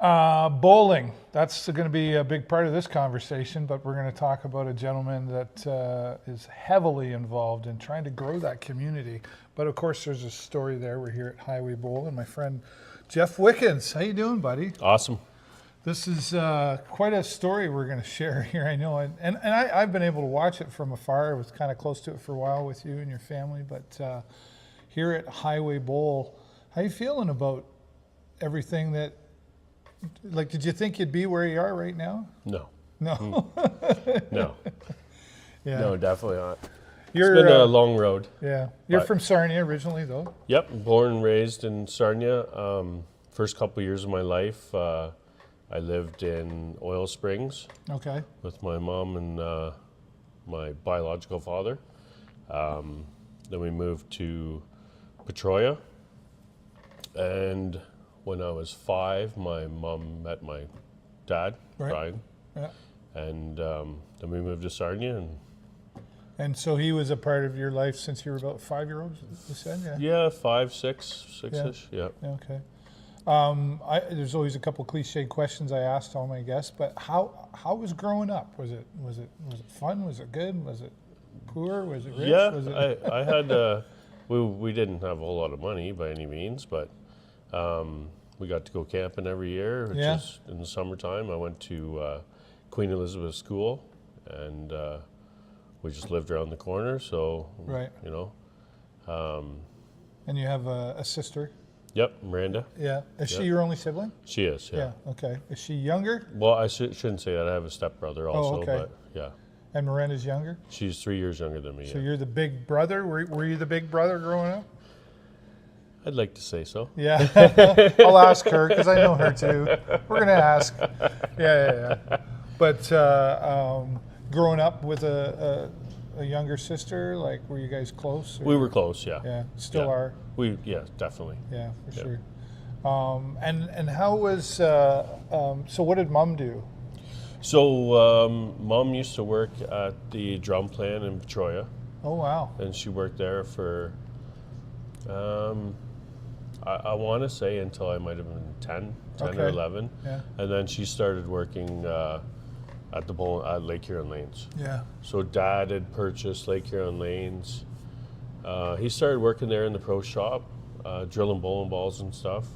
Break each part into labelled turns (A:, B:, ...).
A: Bowling. That's going to be a big part of this conversation, but we're going to talk about a gentleman that is heavily involved in trying to grow that community. But of course, there's a story there. We're here at Highway Bowl, and my friend Jeff Wickens. How you doing, buddy?
B: Awesome.
A: This is quite a story we're going to share here, I know. And I've been able to watch it from afar. I was kind of close to it for a while with you and your family. But here at Highway Bowl, how you feeling about everything that, like, did you think you'd be where you are right now?
B: No.
A: No.
B: No.
A: Yeah.
B: No, definitely not.
A: It's
B: been a long road.
A: Yeah. You're from Sarnia originally, though?
B: Yep. Born and raised in Sarnia. First couple of years of my life, I lived in Oil Springs.
A: Okay.
B: With my mom and my biological father. Then we moved to Petrolia. And when I was 5, my mom met my dad,
A: Right.
B: Brian.
A: Yeah.
B: And then we moved to Sarnia.
A: And so he was a part of your life since you were about 5-year-old, you said?
B: Yeah, 5, 6-ish. Yeah.
A: Okay. There's always a couple cliche questions I asked all my guests, but how was growing up? Was it fun? Was it good? Was it poor? Was it rich?
B: Yeah,
A: Was it...
B: I had. We didn't have a whole lot of money by any means, but we got to go camping every year, which is in the summertime. I went to Queen Elizabeth School, and we just lived around the corner. So
A: Right.
B: you know.
A: And you have a sister.
B: Yep, Miranda.
A: Yeah. Is she
B: Yep.
A: your only sibling?
B: She is. Yeah.
A: Okay. Is she younger?
B: Well, I shouldn't say that. I have a stepbrother also,
A: okay.
B: but yeah,
A: And Miranda's younger?
B: she's 3 years younger than me.
A: So
B: Yeah.
A: you're the big brother? Were you the big brother growing up?
B: I'd like to say so.
A: Yeah. I'll ask her because I know her too. We're going to ask. Yeah. But growing up with a younger sister, like, were you guys close? Or?
B: We were close. Yeah.
A: Yeah. Still
B: Yeah.
A: are.
B: Yeah, definitely.
A: Yeah, for
B: Yeah.
A: sure. And how was, so what did Mom do?
B: So, Mom used to work at the drum plant in Petrolia,
A: Oh, wow.
B: and she worked there for, I want to say until I might have been 10 or
A: Okay.
B: 11.
A: Yeah.
B: And then she started working at the Bowl at Lake Huron Lanes.
A: Yeah.
B: So Dad had purchased Lake Huron Lanes. He started working there in the pro shop, drilling bowling balls and stuff.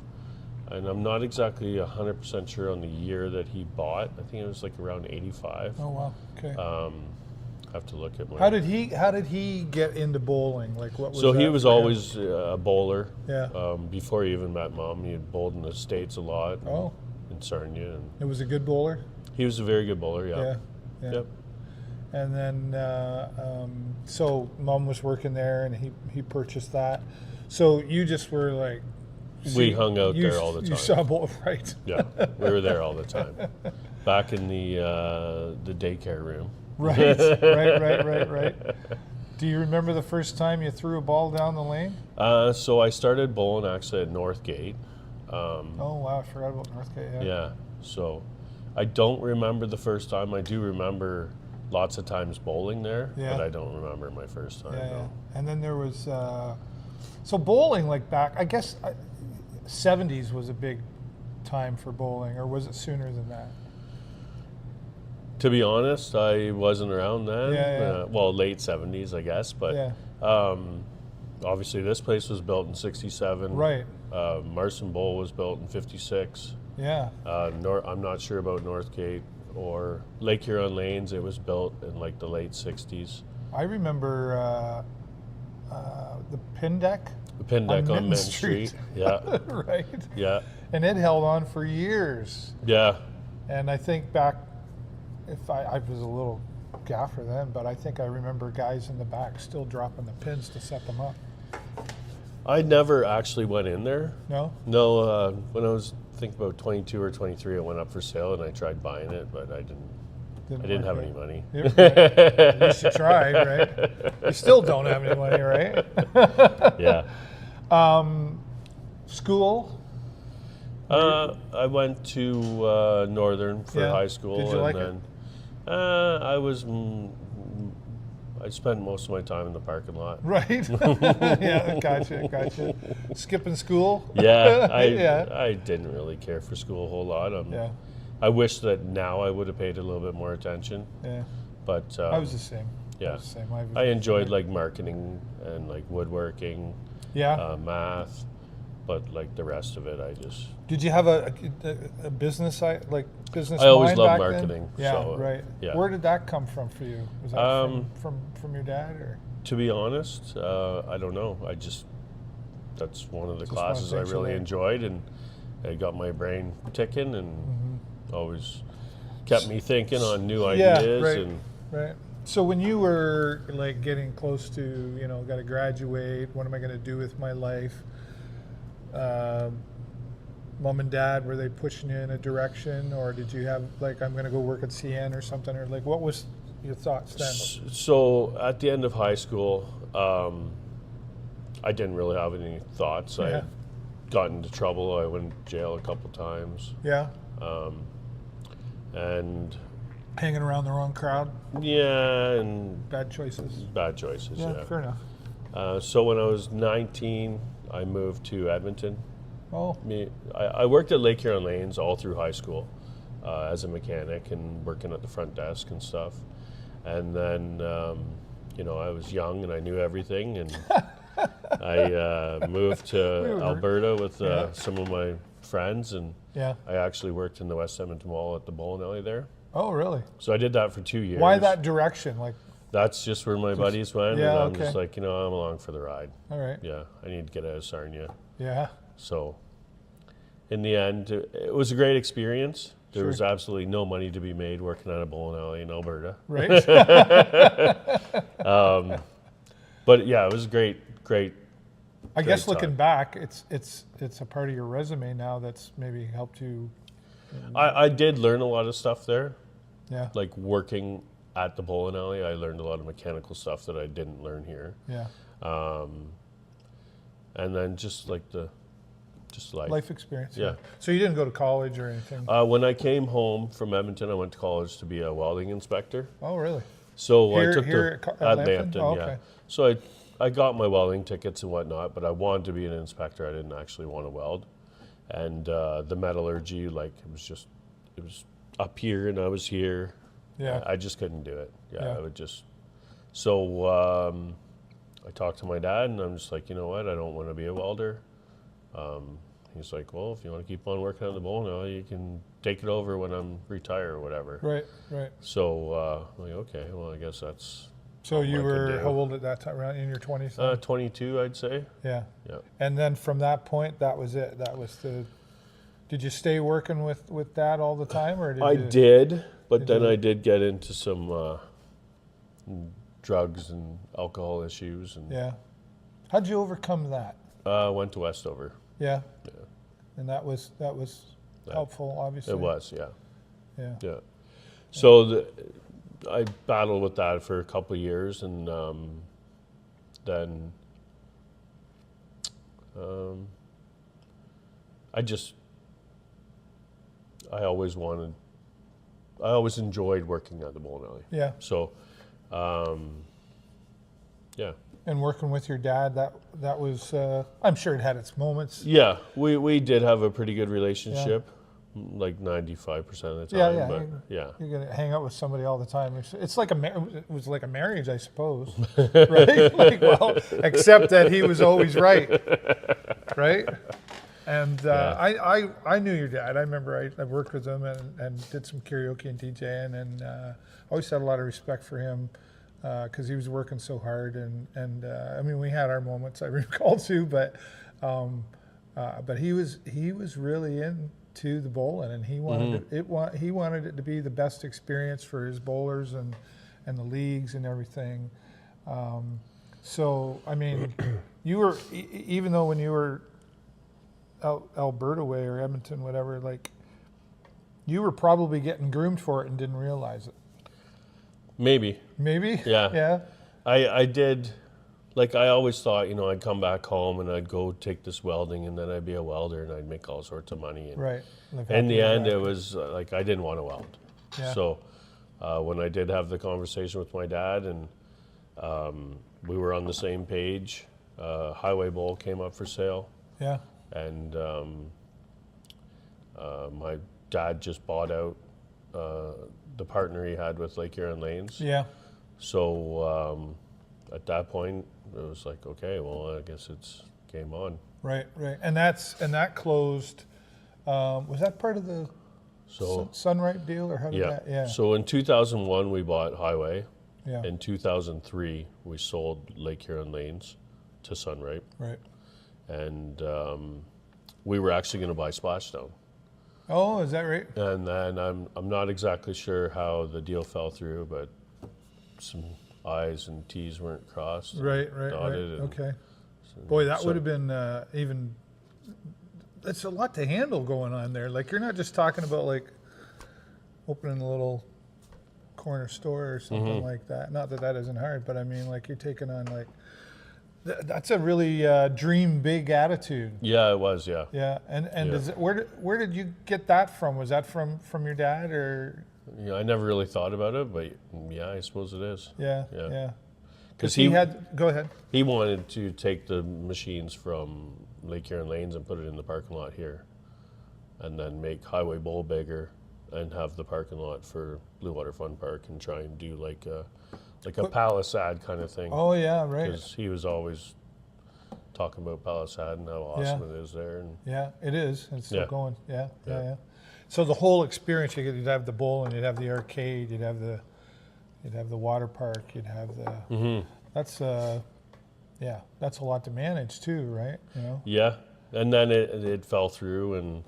B: And I'm not exactly 100% sure on the year that he bought. I think it was like around 85.
A: Oh, wow. Okay.
B: Have to look at my.
A: How did he get into bowling? Like, what was
B: So he
A: that
B: was
A: for him?
B: always a bowler.
A: Yeah.
B: Before he even met Mom, he had bowled in the States a lot.
A: Oh.
B: In Sarnia, and
A: It was a good bowler?
B: he was a very good bowler. Yeah.
A: Yeah.
B: Yep.
A: And then, so Mom was working there, and he purchased that. So you just were like,
B: We hung out there all the
A: You
B: time.
A: saw bowl, right?
B: Yeah, we were there all the time. Back in the daycare room.
A: Right. Do you remember the first time you threw a ball down the lane?
B: So I started bowling actually at Northgate.
A: Oh wow, I forgot about Northgate.
B: Yeah. So I don't remember the first time. I do remember lots of times bowling there,
A: Yeah.
B: but I don't remember my first time.
A: Yeah.
B: No.
A: And then there was so bowling, like back, I guess 70s was a big time for bowling, or was it sooner than that?
B: To be honest, I wasn't around then.
A: Yeah.
B: Well, late 70s, I guess. But
A: Yeah.
B: obviously, this place was built in 67.
A: Right.
B: Marcin Bowl was built in 56.
A: Yeah.
B: I'm not sure about Northgate or Lake Huron Lanes. It was built in like the late 60s.
A: I remember the pin deck.
B: The pin deck on Mint Street. Yeah.
A: Right.
B: Yeah.
A: And it held on for years.
B: Yeah.
A: And I think back, if I was a little gaffer then, but I think I remember guys in the back still dropping the pins to set them up.
B: I never actually went in there.
A: No?
B: No, when I was, I think about 22 or 23, it went up for sale and I tried buying it, but I didn't have any money.
A: Yep, right. At least you tried, right? You still don't have any money, right?
B: Yeah.
A: School?
B: I went to Northern for
A: Yeah.
B: high school.
A: Did you like
B: and then I was I spent most of my time in the parking lot.
A: Right. Yeah, gotcha. Skipping school?
B: Yeah,
A: Yeah.
B: I didn't really care for school a whole lot.
A: Yeah.
B: I wish that now I would have paid a little bit more attention.
A: Yeah.
B: But
A: I was the same.
B: yeah,
A: I was the same.
B: I enjoyed like marketing and like woodworking,
A: Yeah.
B: math, but like the rest of it, I just.
A: Did you have a business like business?
B: I always
A: mind
B: loved
A: back
B: marketing.
A: Then? Yeah,
B: so,
A: right.
B: Yeah.
A: Where did that come from for you? Was that from your dad or?
B: To be honest, I don't know. That's one of the
A: Just
B: classes I
A: wanted to
B: really
A: learn.
B: enjoyed, and it got my brain ticking, and
A: Mm-hmm.
B: always kept me thinking on new
A: Yeah,
B: ideas.
A: right.
B: And
A: Right. So when you were like getting close to, got to graduate, what am I going to do with my life? Mom and dad, were they pushing you in a direction, or did you have like, I'm going to go work at CN or something, or like, what was your thoughts then?
B: So at the end of high school, I didn't really have any thoughts. I
A: Yeah.
B: had gotten into trouble. I went to jail a couple times,
A: Yeah.
B: and
A: Hanging around the wrong crowd,
B: yeah, and
A: bad choices.
B: bad choices. Yeah.
A: Fair enough.
B: So when I was 19, I moved to Edmonton.
A: Oh,
B: I worked at Lake Huron Lanes all through high school as a mechanic and working at the front desk and stuff. And then, I was young and I knew everything. And I moved to Alberta with some of my friends. And
A: yeah.
B: I actually worked in the West Edmonton Mall at the Bowl and Alley there.
A: Oh, really?
B: So I did that for 2 years.
A: Why that direction? Like,
B: That's just where my buddies went.
A: yeah,
B: And I'm
A: okay.
B: just like, I'm along for the ride.
A: all right.
B: Yeah, I need to get out of Sarnia.
A: Yeah.
B: So, in the end, it was a great experience. There
A: Sure.
B: was absolutely no money to be made working at a bowling alley in Alberta.
A: Right.
B: But yeah, it was great.
A: I guess
B: Great
A: looking
B: time.
A: back, it's a part of your resume now that's maybe helped you.
B: I did learn a lot of stuff there.
A: Yeah.
B: Like working at the bowling alley, I learned a lot of mechanical stuff that I didn't learn here.
A: Yeah.
B: And then just life.
A: Life experience.
B: Yeah.
A: So you didn't go to college or anything?
B: When I came home from Edmonton, I went to college to be a welding inspector.
A: Oh, really?
B: So
A: Here-
B: I took
A: here
B: the
A: at
B: at
A: Lambton?
B: Lambton,
A: Oh,
B: yeah.
A: okay.
B: So I got my welding tickets and whatnot, but I wanted to be an inspector. I didn't actually want to weld, and the metallurgy, like it was up here and I was here.
A: Yeah.
B: I just couldn't do it. Yeah,
A: Yeah.
B: I would just. So I talked to my dad, and I'm just like, you know what? I don't want to be a welder. He's like, well, if you want to keep on working on the bowl now, you can take it over when I'm retired or whatever.
A: Right. Right.
B: So I'm like, okay, well, I guess that's
A: So you
B: I could
A: were
B: do.
A: how old at that time? Around in your 20s?
B: 22, I'd say.
A: Yeah.
B: Yeah.
A: And then from that point, that was it. That was the. Did you stay working with that all the time, or did
B: I
A: you?
B: did, but
A: Did
B: then
A: you-
B: I did get into some drugs and alcohol issues, and
A: Yeah. How'd you overcome that?
B: went to Westover.
A: Yeah.
B: Yeah.
A: And that was helpful, obviously.
B: It was, yeah.
A: Yeah.
B: Yeah. So I battled with that for a couple of years, and then I always enjoyed working at the bowling alley.
A: Yeah.
B: So, yeah.
A: And working with your dad, that was. I'm sure it had its moments.
B: Yeah, we did have a pretty good relationship, like 95% of the
A: Yeah,
B: time.
A: yeah.
B: But yeah.
A: You're gonna hang out with somebody all the time. It's like it was like a marriage, I suppose, right? Like, well, except that he was always right, right? And I knew your dad. I remember I worked with him and did some karaoke and DJing, and always had a lot of respect for him because he was working so hard. And I mean, we had our moments, I recall too, but he was really into the bowling, and he wanted he wanted it to be the best experience for his bowlers and the leagues and everything. So I mean, you were even though when you were Alberta way or Edmonton, whatever, like you were probably getting groomed for it and didn't realize it.
B: Maybe.
A: Maybe?
B: Yeah.
A: Yeah.
B: I did, like I always thought, I'd come back home and I'd go take this welding and then I'd be a welder and I'd make all sorts of money. And
A: Right.
B: in the end, it was like I didn't want to weld.
A: Yeah.
B: So when I did have the conversation with my dad and we were on the same page. Highway Bowl came up for sale,
A: Yeah.
B: and my dad just bought out the partner he had with Lake Huron Lanes.
A: Yeah.
B: So at that point, it was like, okay, well, I guess it's game on.
A: Right. Right. And that closed. Was that part of the
B: So
A: Sunripe deal, or how did that? Yeah.
B: So in 2001, we bought Highway.
A: Yeah.
B: In 2003, we sold Lake Huron Lanes to Sunripe,
A: Right.
B: and we were actually going to buy Splashdown.
A: Oh, is that right?
B: And then I'm not exactly sure how the deal fell through, but some I's and T's weren't crossed.
A: Right. Right.
B: Dotted
A: Right.
B: and
A: Okay. Boy, that
B: so-
A: would have been even. It's a lot to handle going on there. Like, you're not just talking about like opening a little corner store or something like that. Not that that isn't hard, but I mean, like, you're taking on like that's a really dream big attitude.
B: Yeah, it was. Yeah.
A: Yeah, and
B: Yeah.
A: Is it, where did you get that from? Was that from your dad, or
B: Yeah, I never really thought about it, but yeah, I suppose it is.
A: yeah,
B: Yeah.
A: yeah?
B: Because
A: He had. Go ahead.
B: he wanted to take the machines from Lake Huron Lanes and put it in the parking lot here, and then make Highway Bowl bigger, and have the parking lot for Blue Water Fun Park, and try and do like a Palisade kind of thing.
A: Oh yeah, right.
B: Because he was always talking about Palisade and how awesome it is there. And
A: Yeah, it is. It's still
B: Yeah.
A: going. Yeah, yeah,
B: Yeah.
A: yeah. So the whole experience, you'd have the bowl, and you'd have the arcade, you'd have the water park, you'd have the. That's yeah, that's a lot to manage too, right? You know.
B: yeah, and then it fell through, and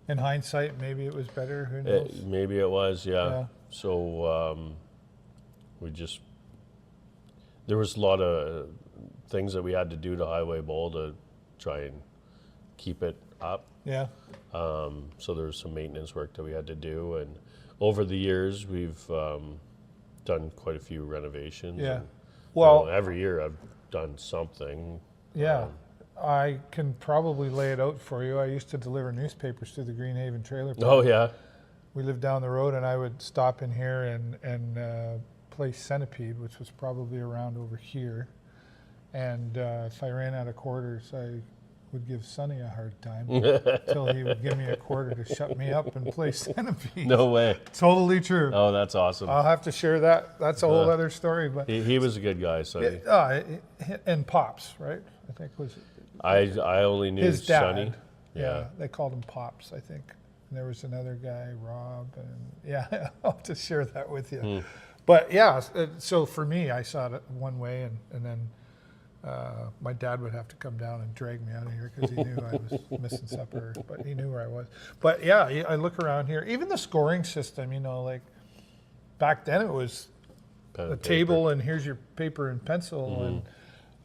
A: In hindsight, maybe it was better. Who knows?
B: maybe it was, yeah.
A: Yeah.
B: So there was a lot of things that we had to do to Highway Bowl to try and keep it up.
A: Yeah.
B: So there was some maintenance work that we had to do, and over the years we've done quite a few renovations.
A: Yeah.
B: And,
A: Well,
B: every year I've done something.
A: yeah. I can probably lay it out for you. I used to deliver newspapers to the Greenhaven trailer park.
B: Oh yeah.
A: We lived down the road, and I would stop in here and play Centipede, which was probably around over here. And if I ran out of quarters, I would give Sonny a hard time until he would give me a quarter to shut me up and play Centipede.
B: No way.
A: Totally true.
B: Oh, that's awesome.
A: I'll have to share that. That's a whole other story. But
B: He was a good guy, Sonny.
A: and Pops, right? I think was
B: I only knew
A: his dad.
B: Sonny.
A: Yeah, they called him Pops, I think. And there was another guy, Rob, and yeah, I'll have to share that with you. But yeah, so for me, I saw it one way, and then my dad would have to come down and drag me out of here because he knew I was missing supper, but he knew where I was. But yeah, I look around here, even the scoring system, you know, like back then it was
B: Pen
A: a
B: and
A: table and here's your paper and pencil.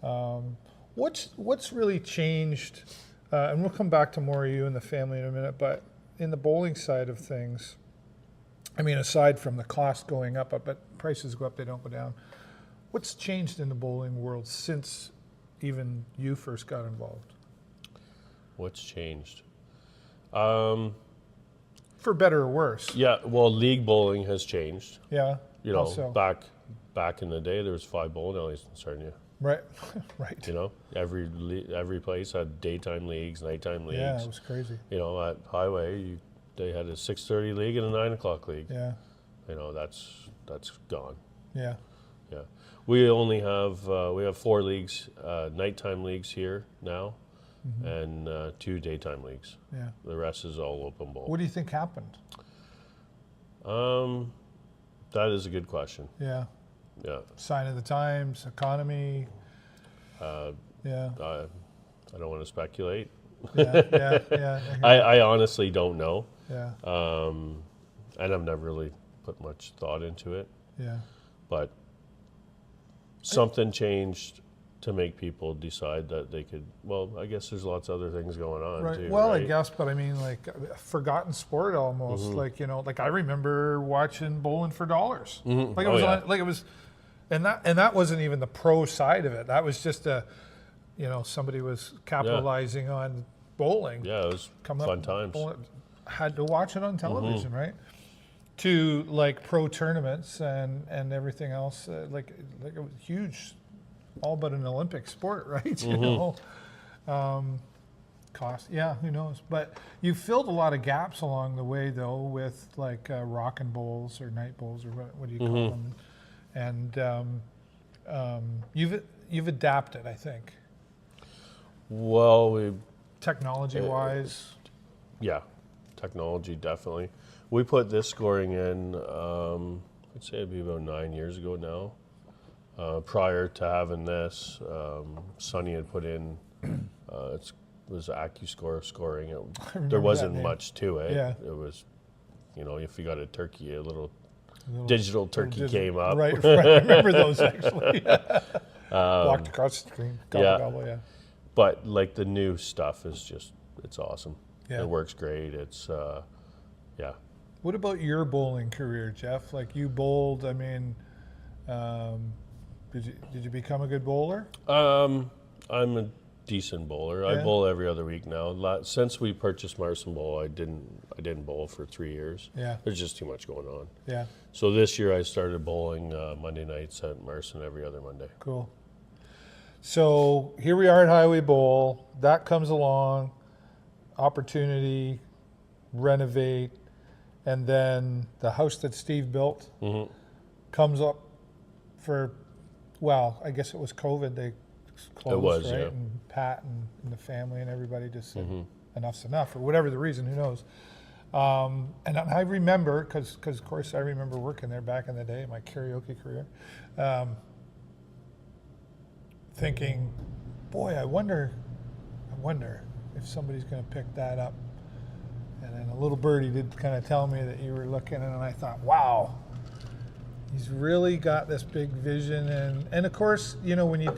A: And what's really changed, and we'll come back to more of you and the family in a minute, but in the bowling side of things, I mean, aside from the cost going up, but prices go up, they don't go down. What's changed in the bowling world since even you first got involved?
B: What's changed?
A: For better or worse?
B: Yeah, well, league bowling has changed.
A: Yeah.
B: You know,
A: Also.
B: back in the day, there was 5 bowling alleys in Sarnia.
A: Right. Right.
B: You know, every place had daytime leagues, nighttime leagues.
A: Yeah, it was crazy.
B: You know, at Highway, they had a 6:30 league and a 9 o'clock league.
A: Yeah.
B: You know, that's gone.
A: Yeah.
B: Yeah, we only have 4 leagues, nighttime leagues here now, and 2 daytime leagues.
A: Yeah.
B: The rest is all open bowl.
A: What do you think happened?
B: That is a good question.
A: Yeah.
B: Yeah,
A: Sign of the times, economy. Yeah.
B: I don't want to speculate.
A: Yeah. Yeah. Yeah.
B: I honestly don't know,
A: Yeah.
B: and I've never really put much thought into it.
A: Yeah.
B: But something changed to make people decide that they could. Well, I guess there's lots of other things going on
A: Right.
B: too.
A: Well,
B: right?
A: I guess, but I mean, like a forgotten sport almost. Like, you know, like I remember watching bowling for dollars. Like it
B: Oh,
A: was
B: yeah.
A: on, like it was, and that wasn't even the pro side of it. That was just you know, somebody was capitalizing on bowling.
B: Yeah, it was
A: Come
B: fun
A: up,
B: times.
A: bowling, had to watch it on television, right? to like pro tournaments and everything else. Like it was huge, all but an Olympic sport, right? You know, cost. Yeah, who knows? But you filled a lot of gaps along the way, though, with like rockin' bowls or night bowls or what do you call them? And you've adapted, I think,
B: Well,
A: technology-wise.
B: yeah, technology definitely. We put this scoring in, I'd say it'd be about 9 years ago now. Prior to having this, Sonny had put in, it was AccuScore scoring. There wasn't much to it.
A: Yeah.
B: It was, you know, if you got a turkey, a little digital turkey came up.
A: Right, right. I remember those actually. Walked across the screen. Gobble, yeah.
B: But like the new stuff is just, it's awesome.
A: Yeah.
B: It works great. It's, yeah.
A: What about your bowling career, Jeff? Like you bowled, I mean, did you become a good bowler?
B: I'm a decent bowler.
A: Yeah.
B: I bowl every other week now. Since we purchased Marcin Bowl, I didn't bowl for 3 years.
A: Yeah.
B: There's just too much going on.
A: Yeah.
B: So this year I started bowling Monday nights at Marcin every other Monday.
A: Cool. So here we are at Highway Bowl. That comes along, opportunity, renovate, and then the house that Steve built comes up for, well, I guess it was COVID. They closed,
B: It was,
A: right?
B: yeah.
A: And Pat and the family and everybody just said, enough's enough, for whatever the reason, who knows. And I remember, because of course I remember working there back in the day, my karaoke career, thinking, boy, I wonder if somebody's going to pick that up. And then a little birdie did kind of tell me that you were looking, and I thought, wow, he's really got this big vision. And of course, you know, when you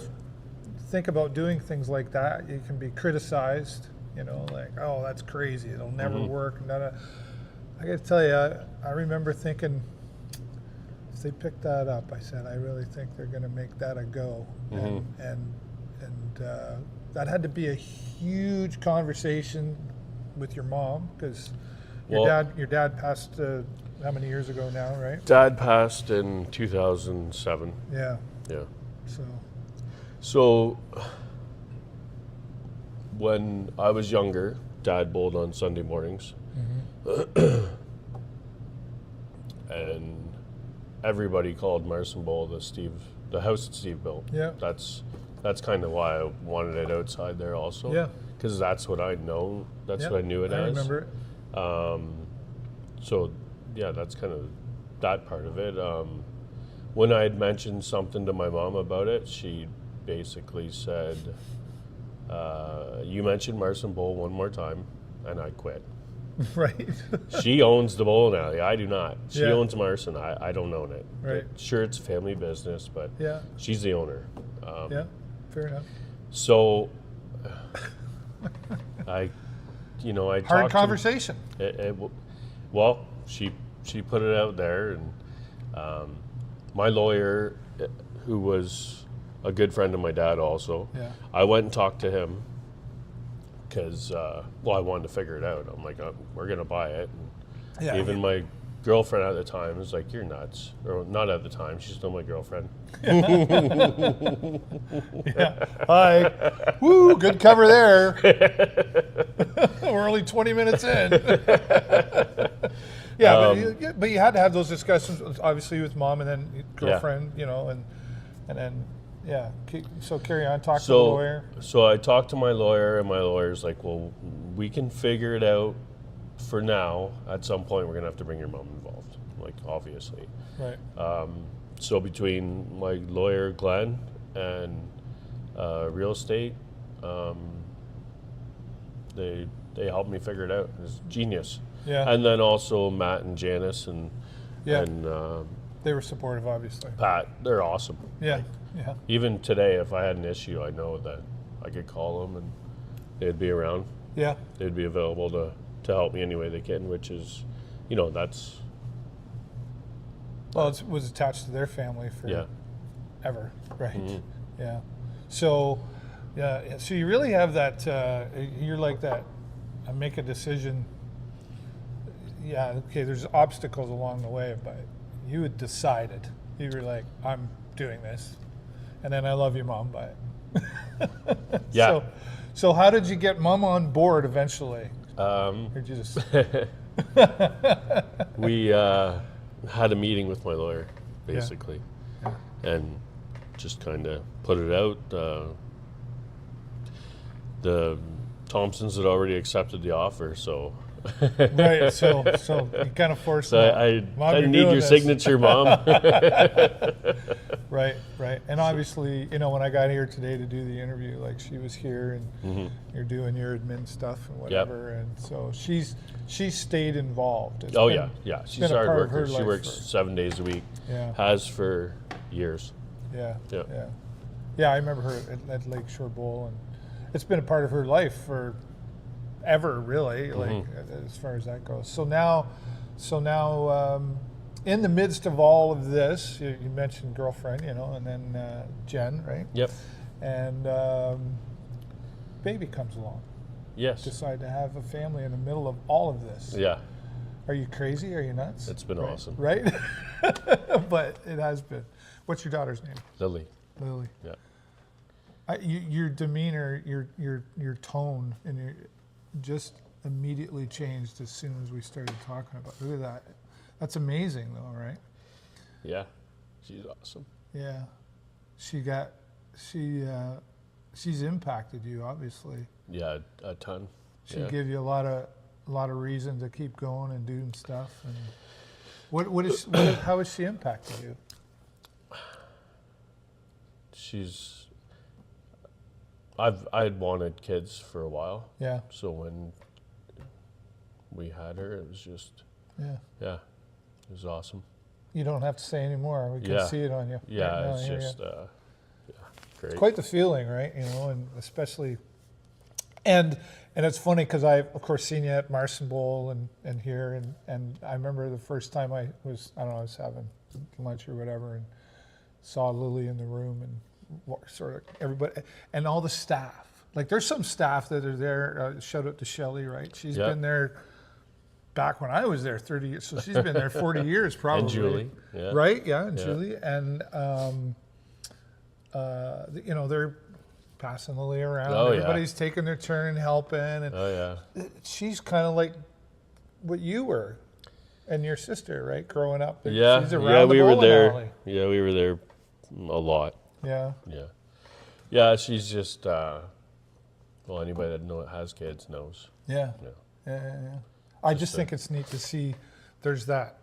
A: think about doing things like that, you can be criticized, you know, like, oh, that's crazy, it'll never work. I got to tell you, I remember thinking, if they pick that up, I said, I really think they're going to make that a go. And that had to be a huge conversation with your mom, because your dad passed how many years ago now, right?
B: Dad passed in 2007.
A: Yeah.
B: Yeah.
A: So
B: when I was younger, Dad bowled on Sunday mornings. And everybody called Marcin Bowl the house that Steve built.
A: Yeah.
B: That's kind of why I wanted it outside there also.
A: Yeah.
B: Because that's what I know. That's what I knew it as.
A: I remember it.
B: So yeah, that's kind of that part of it. When I had mentioned something to my mom about it, she basically said, you mentioned Marcin Bowl one more time and I quit.
A: Right.
B: She owns the bowling alley. I do not. She
A: Yeah.
B: owns Marcin. I don't own it.
A: Right.
B: Sure, it's a family business, but
A: Yeah.
B: she's the owner.
A: Yeah. Fair enough.
B: So I
A: Hard
B: talked
A: conversation.
B: Well, she put it out there, and my lawyer, who was a good friend of my dad also,
A: Yeah.
B: I went and talked to him because, I wanted to figure it out. I'm like, we're going to buy it. And
A: Yeah.
B: even my girlfriend at the time was like, you're nuts. Or not at the time, she's still my girlfriend.
A: Yeah. Hi. Woo, good cover there. We're only 20 minutes in. Yeah, but you had to have those discussions, obviously, with mom and then girlfriend, you know, and then, yeah. So carry on, talk to the lawyer.
B: So I talked to my lawyer, and my lawyer's like, well, we can figure it out for now. At some point, we're going to have to bring your mom involved, like, obviously.
A: Right.
B: So between my lawyer, Glenn, and real estate, they helped me figure it out. It was genius.
A: Yeah.
B: And then also Matt and Janice and
A: They were supportive, obviously.
B: Pat, they're awesome.
A: Yeah.
B: Like,
A: Yeah.
B: even today, if I had an issue, I know that I could call them and they'd be around.
A: Yeah.
B: They'd be available to help me any way they can, which is, that's...
A: Well, it was attached to their family for ever, right? Yeah. So, yeah. So you really have that. You're like that. I make a decision. yeah, okay, there's obstacles along the way, but you had decided. You were like, I'm doing this. And then I love you, Mom, but.
B: Yeah.
A: So how did you get Mom on board eventually? Or did you just.
B: We had a meeting with my lawyer, basically,
A: Yeah.
B: and just kind of put it out. The Thompsons had already accepted the offer, so.
A: Right, so you kind of forced
B: So
A: them.
B: I
A: Mom,
B: kind
A: you're
B: of need
A: doing
B: your
A: this.
B: signature, Mom.
A: Right. And obviously, when I got here today to do the interview, like she was here and you're doing your admin stuff and whatever, and so she's stayed involved. It's
B: Oh
A: been-
B: yeah.
A: it's
B: She's
A: been a
B: hard
A: part of her
B: worker. She
A: life
B: works
A: for-
B: 7 days a week.
A: Yeah.
B: Has for years.
A: Yeah.
B: Yeah.
A: Yeah, I remember her at Lakeshore Bowl, and it's been a part of her life for ever, really, like as far as that goes. So now, in the midst of all of this, you mentioned girlfriend, and then Jen, right?
B: Yep.
A: And baby comes along.
B: Yes.
A: Decide to have a family in the middle of all of this.
B: Yeah.
A: Are you crazy? Are you nuts?
B: It's been awesome.
A: Right? But it has been. What's your daughter's name?
B: Lily.
A: Lily.
B: Yeah.
A: Your demeanor, your tone, and your just immediately changed as soon as we started talking about it. Look at that. That's amazing, though, right?
B: Yeah. She's awesome.
A: Yeah. She's impacted you, obviously.
B: Yeah, a ton.
A: She
B: Yeah.
A: gave you a lot of reason to keep going and doing stuff. And how has she impacted you?
B: I'd wanted kids for a while.
A: Yeah.
B: So when we had her, it was just,
A: Yeah.
B: it was awesome.
A: You don't have to say anymore. We can
B: Yeah.
A: see it on you.
B: Yeah,
A: right now,
B: it's
A: here,
B: just, great.
A: quite the feeling, right? And especially, and it's funny because I've of course seen you at Marcin Bowl and here, and I remember the first time I was having lunch or whatever, and saw Lily in the room and sort of everybody and all the staff. Like there's some staff that are there. Shout out to Shelley, right? She's
B: Yep.
A: been there back when I was there 30 years, so she's been there 40 years probably.
B: And Julie. Yeah.
A: Right? Yeah, and
B: Yeah.
A: Julie. And, they're passing Lily around.
B: Oh, yeah.
A: Everybody's taking their turn and helping. And
B: Oh, yeah.
A: she's kind of like what you were and your sister, right? Growing up.
B: Yeah.
A: She's around
B: Yeah,
A: the
B: we were
A: bowling
B: there.
A: alley.
B: Yeah, we were there a lot.
A: Yeah.
B: Yeah. Yeah, she's just, anybody that has kids knows.
A: Yeah.
B: Yeah.
A: Yeah. I just think it's neat to see there's that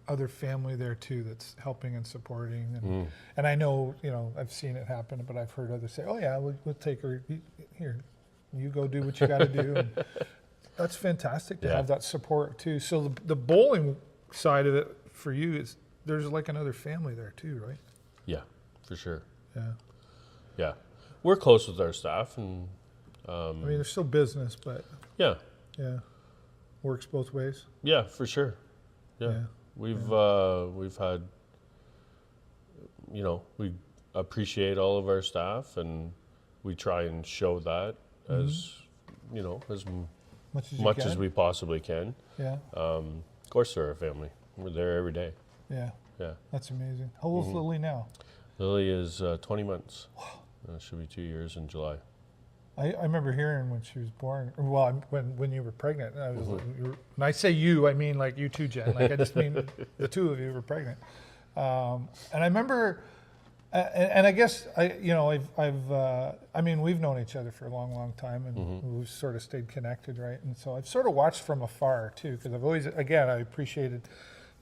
A: other family there too that's helping and supporting. And I know, I've seen it happen, but I've heard others say, oh yeah, we'll take her here. You go do what you got to do. And that's fantastic to have that support too. So the bowling side of it for you is there's like another family there too, right?
B: Yeah, for sure.
A: Yeah.
B: Yeah. We're close with our staff and,
A: I mean, there's still business, but
B: yeah.
A: Works both ways.
B: Yeah, for sure. Yeah. We've had, we appreciate all of our staff and we try and show that as, as much as we possibly can.
A: Yeah.
B: Of course they're our family. We're there every day.
A: Yeah.
B: Yeah.
A: That's amazing. How old's Lily now?
B: Lily is 20 months. She'll be 2 years in July.
A: I remember hearing when she was born, when you were pregnant, and I was like, when I say you, I mean like you too, Jen. Like I just mean the two of you were pregnant. And I remember, and I guess we've known each other for a long, long time, and we've sort of stayed connected, right? And so I've sort of watched from afar too, because I've always, again, I appreciated,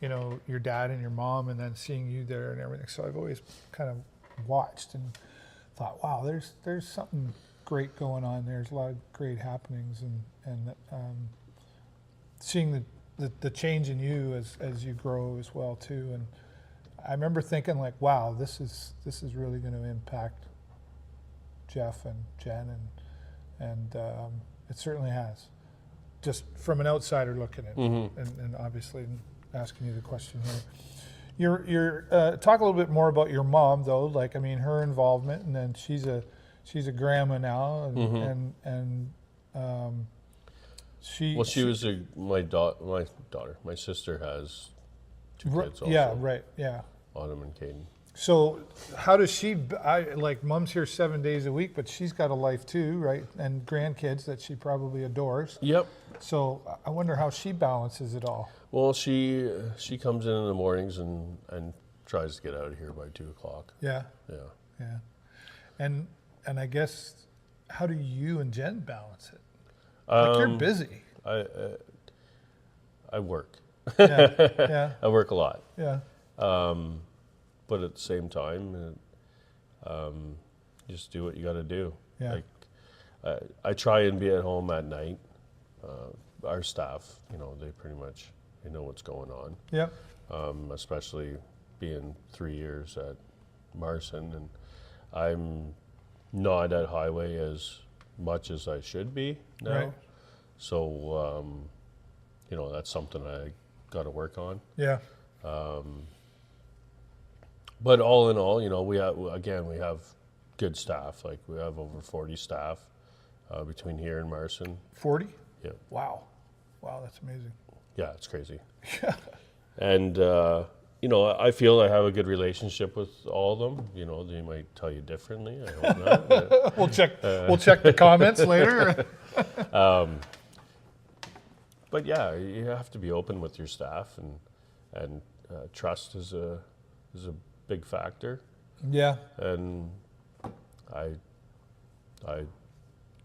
A: your dad and your mom, and then seeing you there and everything. So I've always kind of watched and thought, wow, there's something great going on. There's a lot of great happenings, and seeing the change in you as you grow as well too. And I remember thinking like, wow, this is really going to impact Jeff and Jen, and it certainly has. Just from an outsider looking at it, and obviously asking you the question here. You're talk a little bit more about your mom though. Like, I mean, her involvement, and then she's a grandma now, and
B: Well, my sister has two kids also.
A: Yeah, right, yeah.
B: Autumn and Caden.
A: So how does she, like mom's here 7 days a week, but she's got a life too, right? And grandkids that she probably adores.
B: Yep.
A: So I wonder how she balances it all.
B: Well, she comes in the mornings and tries to get out of here by 2:00.
A: Yeah,
B: Yeah.
A: yeah. And I guess, how do you and Jen balance it? Like you're busy.
B: I work.
A: Yeah, yeah,
B: I work a lot.
A: yeah.
B: But at the same time, just do what you got to do.
A: Yeah.
B: Like, I try and be at home at night. Our staff, they pretty much know what's going on.
A: Yep.
B: Especially being 3 years at Marcin, and I'm not at Highway as much as I should be now.
A: Right.
B: So, that's something I got to work on.
A: Yeah.
B: But all in all, we have good staff. Like we have over 40 staff between here and Marcin.
A: 40?
B: Yeah.
A: Wow. Wow, that's amazing.
B: Yeah, it's crazy. And, I feel I have a good relationship with all of them. They might tell you differently. I hope not. But,
A: We'll check the comments later.
B: but yeah, you have to be open with your staff, and trust is a big factor.
A: Yeah.
B: And I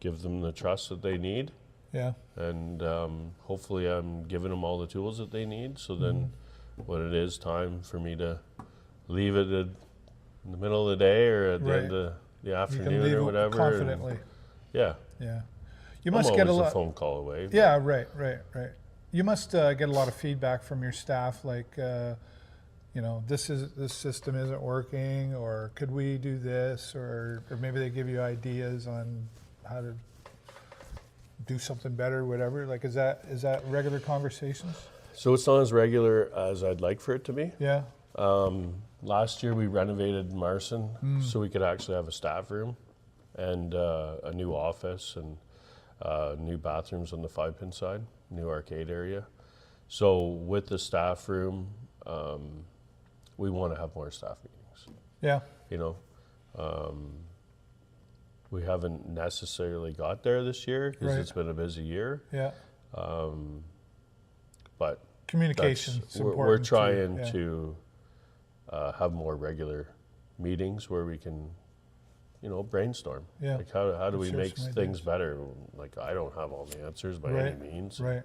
B: give them the trust that they need.
A: Yeah.
B: And hopefully I'm giving them all the tools that they need. So then when it is time for me to leave it in the middle of the day or at the end of the afternoon or whatever.
A: Confidently.
B: Yeah.
A: Yeah. You
B: I'm
A: must get a
B: always
A: lot.
B: a phone call away.
A: Yeah, right. You must get a lot of feedback from your staff, like, this system isn't working, or could we do this, or maybe they give you ideas on how to do something better, whatever. Like, is that regular conversations?
B: So it's not as regular as I'd like for it to be.
A: Yeah.
B: Last year we renovated Marcin so we could actually have a staff room and a new office and new bathrooms on the 5-pin side, new arcade area. So with the staff room, we want to have more staff meetings.
A: Yeah.
B: We haven't necessarily got there this year because it's been a busy year.
A: Yeah.
B: But
A: communication's important.
B: We're trying to have more regular meetings where we can, brainstorm.
A: Yeah.
B: Like how do we
A: Share
B: make
A: some
B: things better? Like I don't have all the answers by any means.
A: Right.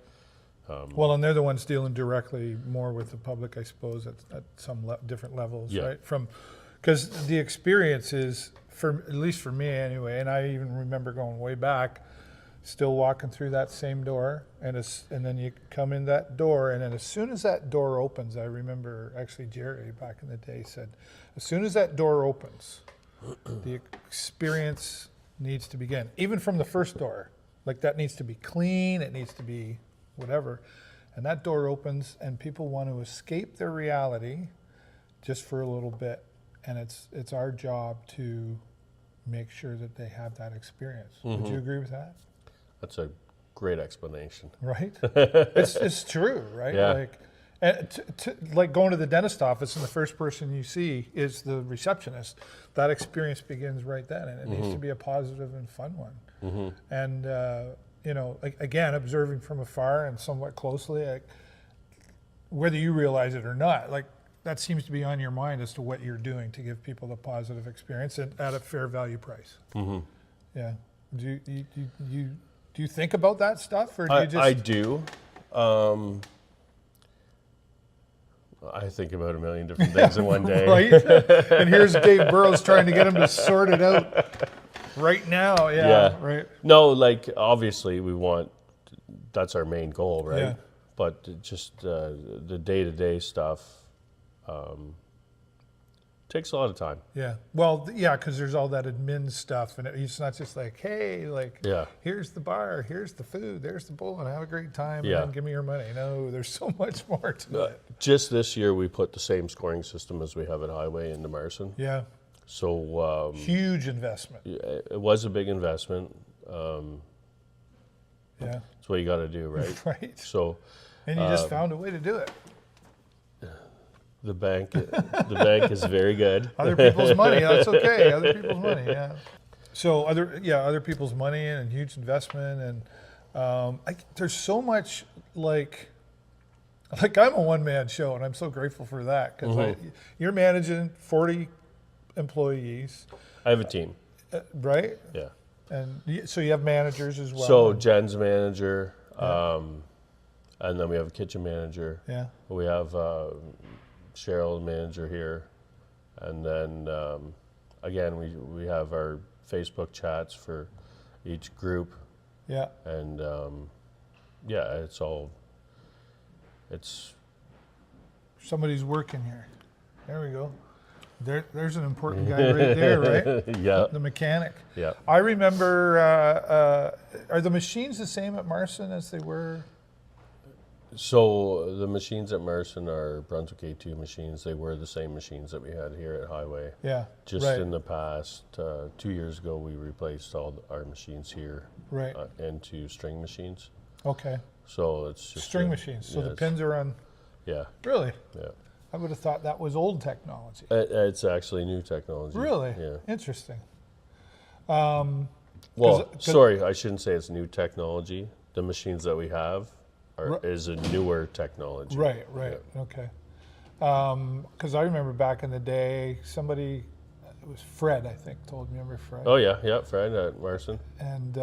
A: Well, and they're the ones dealing directly more with the public, I suppose, at some different levels, right? Because the experience is, at least for me anyway, and I even remember going way back, still walking through that same door, and then you come in that door, and then as soon as that door opens, I remember actually Jerry back in the day said, as soon as that door opens, the experience needs to begin. Even from the first door, like that needs to be clean, it needs to be whatever, and that door opens, and people want to escape their reality just for a little bit, and it's our job to make sure that they have that experience. Would you agree with that?
B: That's a great explanation.
A: Right? It's true, right?
B: Yeah.
A: Like, like going to the dentist office and the first person you see is the receptionist. That experience begins right then, and it needs to be a positive and fun one. And again, observing from afar and somewhat closely, like, whether you realize it or not, like that seems to be on your mind as to what you're doing to give people the positive experience at a fair value price. Yeah. Do you think about that stuff, or do you just?
B: I do. I think about a million different things in one day.
A: Right? And here's Dave Burrows trying to get him to sort it out right now. Yeah. Right.
B: No, like obviously that's our main goal, right?
A: Yeah.
B: But just the day-to-day stuff takes a lot of time.
A: Yeah. Well, yeah, because there's all that admin stuff, and it's not just like, hey, like, here's the bar, here's the food, there's the bowl, and have a great time, and then give me your money. No, there's so much more to it.
B: Just this year, we put the same scoring system as we have at Highway into Marcin.
A: Yeah.
B: So
A: huge investment.
B: it was a big investment.
A: Yeah.
B: That's what you got to do, right?
A: Right.
B: So
A: And you just found a way to do it.
B: the bank is very good.
A: Other people's money, that's okay. Other people's money, yeah. So other people's money and huge investment, and there's so much like I'm a one-man show, and I'm so grateful for that because you're managing 40 employees.
B: I have a team.
A: Right?
B: Yeah.
A: And so you have managers as well.
B: So Jen's manager, and then we have a kitchen manager.
A: Yeah.
B: We have Cheryl, manager here, and then again we have our Facebook chats for each group.
A: Yeah.
B: And it's
A: somebody's working here. There we go. There's an important guy right there, right?
B: Yeah.
A: The mechanic.
B: Yeah.
A: I remember, are the machines the same at Marcin as they were?
B: So the machines at Marcin are Brunswick A2 machines. They were the same machines that we had here at Highway.
A: Yeah.
B: Just
A: right.
B: in the past 2 years ago, we replaced all our machines here
A: right.
B: Into string machines.
A: Okay.
B: So it's just
A: string machines. So the pins are on.
B: Yeah.
A: Really?
B: Yeah.
A: I would have thought that was old technology.
B: It's actually new technology.
A: Really?
B: Yeah.
A: Interesting.
B: Well, sorry, I shouldn't say it's new technology. The machines that we have is a newer technology.
A: Right.
B: Yeah.
A: Okay. Because I remember back in the day, somebody, it was Fred, I think, told me. Remember Fred?
B: Oh yeah, Fred at Marcin.
A: And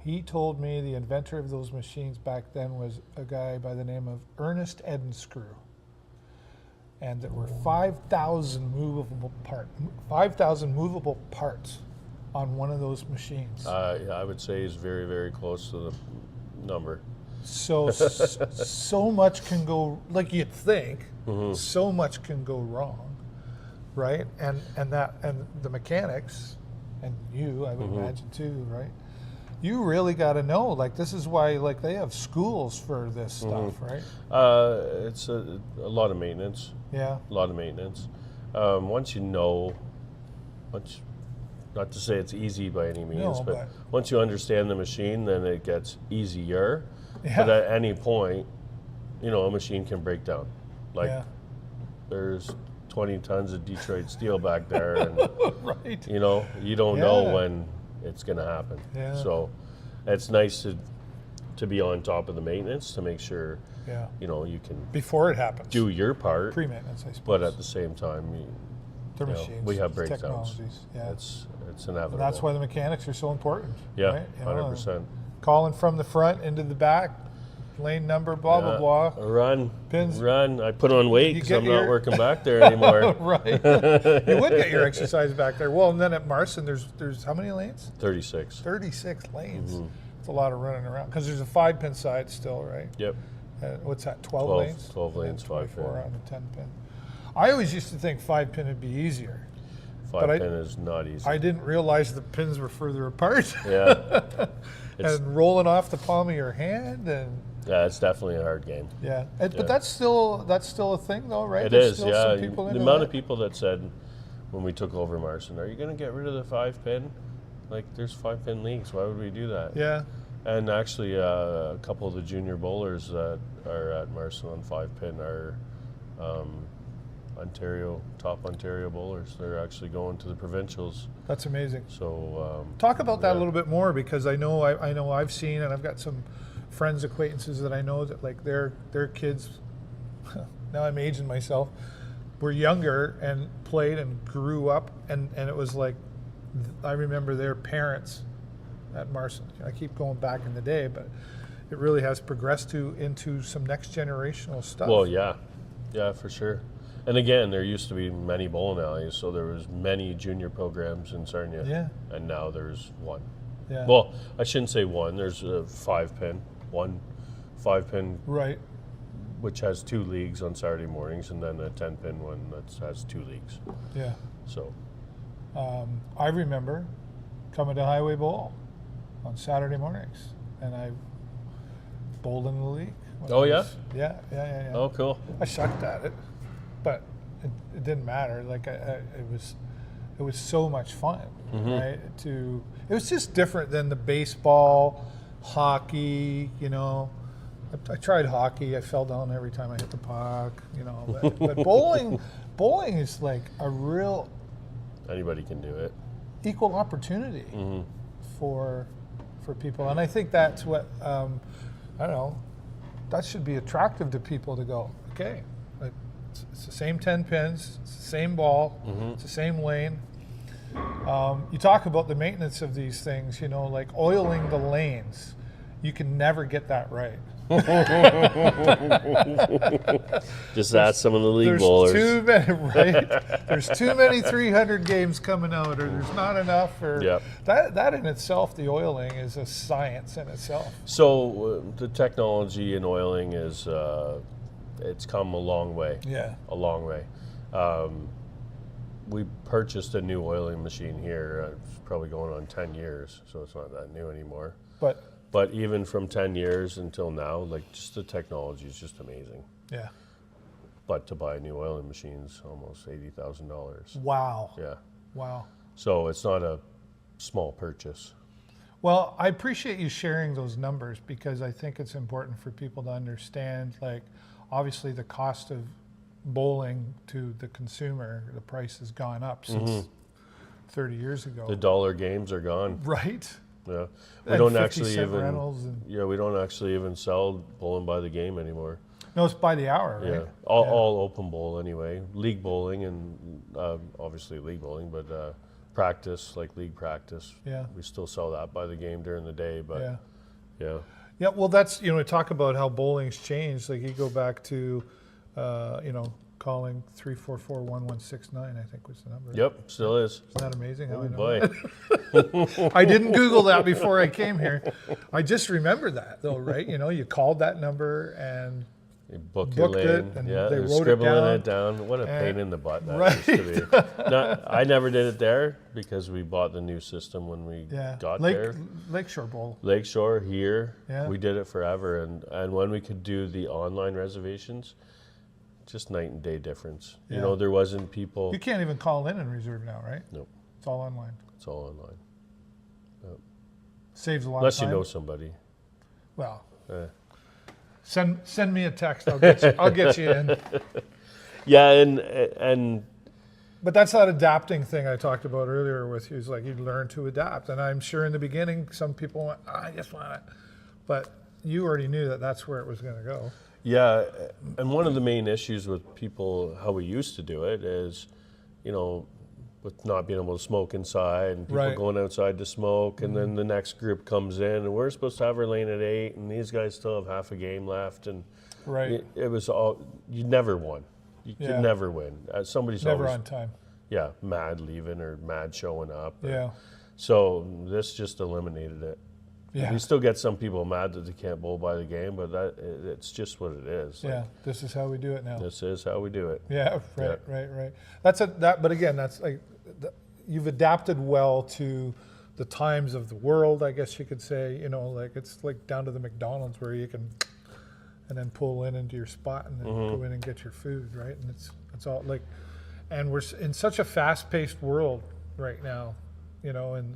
A: he told me the inventor of those machines back then was a guy by the name of Ernest Edenscrew. And there were 5,000 movable parts on one of those machines.
B: I would say he's very, very close to the number.
A: So so much can go, like you'd think, so much can go wrong, right? And the mechanics, and you, I would imagine too, right? You really got to know, like this is why like they have schools for this stuff, right?
B: It's a lot of maintenance.
A: Yeah.
B: A lot of maintenance. Once you know, not to say it's easy by any means, but once you understand the machine, then it gets easier.
A: Yeah.
B: But at any point, a machine can break down. Like there's 20 tons of Detroit steel back there, and
A: right.
B: You don't know when it's going to happen.
A: Yeah.
B: So it's nice to be on top of the maintenance to make sure you can
A: before it happens
B: do your part,
A: pre-maintenance, I suppose.
B: but at the same time
A: machines,
B: we have breakdowns.
A: Technologies. Yeah.
B: It's inevitable.
A: And that's why the mechanics are so important.
B: Yeah,
A: right?
B: 100%.
A: Calling from the front into the back, lane number, blah blah blah.
B: Run,
A: pins.
B: Run. I put on weight because I'm not working back there anymore.
A: Right. You would get your exercise back there. Well, and then at Marcin, there's how many lanes?
B: 36.
A: 36 lanes. It's a lot of running around because there's a 5-pin side still, right?
B: Yep.
A: What's that? 12 lanes.
B: 12 lanes, 5-pin.
A: On the 10-pin. I always used to think 5-pin would be easier.
B: 5-pin is not easy.
A: I didn't realize the pins were further apart.
B: Yeah.
A: And rolling off the palm of your hand, and
B: yeah, it's definitely a hard game.
A: yeah. But that's still a thing, though, right?
B: It
A: There's
B: is,
A: still
B: yeah.
A: some people
B: The
A: into
B: amount
A: that.
B: of people that said when we took over Marcin, "Are you going to get rid of the 5-pin? Like, there's 5-pin leagues. Why would we do that?"
A: Yeah.
B: And actually, a couple of the junior bowlers that are at Marcin on 5-pin are top Ontario bowlers. They're actually going to the provincials.
A: That's amazing.
B: So
A: talk about that a little bit more, because I know I've seen, and I've got some friends, acquaintances that I know that like their kids. Now I'm aging myself. Were younger and played and grew up, and it was like I remember their parents at Marcin. I keep going back in the day, but it really has progressed into some next generational stuff.
B: Well, yeah, for sure. And again, there used to be many bowling alleys, so there was many junior programs in Sarnia.
A: Yeah.
B: And now there's one.
A: Yeah.
B: Well, I shouldn't say one. There's a 5-pin, one 5-pin,
A: right.
B: which has 2 leagues on Saturday mornings, and then a 10-pin one that has 2 leagues.
A: Yeah.
B: So.
A: I remember coming to Highway Bowl on Saturday mornings, and I bowled in the league.
B: Oh, yeah?
A: Yeah.
B: Oh, cool.
A: I sucked at it, but it didn't matter. Like it it was so much fun, right? It was just different than the baseball, hockey, you know. I tried hockey. I fell down every time I hit the puck, you know. But bowling is like a real
B: Anybody can do it.
A: equal opportunity for people, and I think that's what I don't know. That should be attractive to people to go. Okay, like, it's the same 10 pins, it's the same ball, it's the same lane. You talk about the maintenance of these things, you know, like oiling the lanes. You can never get that right.
B: Just ask some of the league bowlers.
A: There's too many, right? There's too many 300 games coming out, or there's not enough. Or that in itself, the oiling is a science in itself.
B: So the technology in oiling is it's come a long way.
A: Yeah,
B: a long way. We purchased a new oiling machine here. It's probably going on 10 years, so it's not that new anymore. But even from 10 years until now, like, just the technology is just amazing.
A: Yeah.
B: But to buy a new oiling machine is almost $80,000.
A: Wow.
B: Yeah.
A: Wow.
B: So it's not a small purchase.
A: Well, I appreciate you sharing those numbers, because I think it's important for people to understand, like, obviously the cost of bowling to the consumer, the price has gone up since 30 years ago.
B: The dollar games are gone.
A: Right.
B: Yeah, we
A: And
B: don't
A: 50
B: actually
A: cent
B: even.
A: rentals and-
B: We don't actually even sell bowling by the game anymore.
A: No, it's by the hour, right?
B: Yeah, all open bowl anyway. League bowling and obviously league bowling, but practice, like league practice.
A: Yeah.
B: We still sell that by the game during the day, but yeah.
A: Yeah, well, that's, you know, we talk about how bowling's changed. Like, you go back to, you know, calling 344-1169, I think was the number.
B: Yep, still is.
A: Isn't that amazing how
B: Oh
A: I know
B: boy.
A: that? I didn't Google that before I came here. I just remember that, though, right? You know, you called that number and
B: You booked your
A: booked
B: lane.
A: it, and
B: yeah,
A: they
B: they're
A: wrote
B: scribbling
A: it down.
B: What a pain in the butt that
A: Right.
B: used to be. I never did it there because we bought the new system when we got there.
A: Lakeshore Bowl.
B: Lakeshore here,
A: Yeah.
B: we did it forever, and when we could do the online reservations, just night and day difference.
A: Yeah.
B: You know, there wasn't people.
A: You can't even call in and reserve now, right?
B: Nope,
A: It's all online.
B: it's all online.
A: Saves a lot
B: Unless
A: of time.
B: you know somebody.
A: Well,
B: Eh.
A: send me a text. I'll get you in.
B: Yeah, and
A: But that's that adapting thing I talked about earlier with you. Is like you learn to adapt. And I'm sure in the beginning, some people went, I just want it. But you already knew that that's where it was going to go.
B: yeah, and one of the main issues with people, how we used to do it is, you know, with not being able to smoke inside and people
A: Right.
B: going outside to smoke, and then the next group comes in and we're supposed to have our lane at 8 and these guys still have half a game left, and
A: Right.
B: it was all, you never won. You
A: Yeah.
B: could never win. Somebody's
A: Never
B: always
A: on time.
B: mad leaving or mad showing up.
A: Yeah.
B: So this just eliminated it.
A: Yeah.
B: You still get some people mad that they can't bowl by the game, but it's just what it is.
A: Yeah.
B: Like,
A: This is how we do it now.
B: this is how we do it.
A: Yeah. Right. But again, that's like, you've adapted well to the times of the world, I guess you could say. You know, like it's like down to the McDonald's where you can, and then pull in into your spot and then go in and get your food, right? And it's all like, and we're in such a fast-paced world right now, you know, and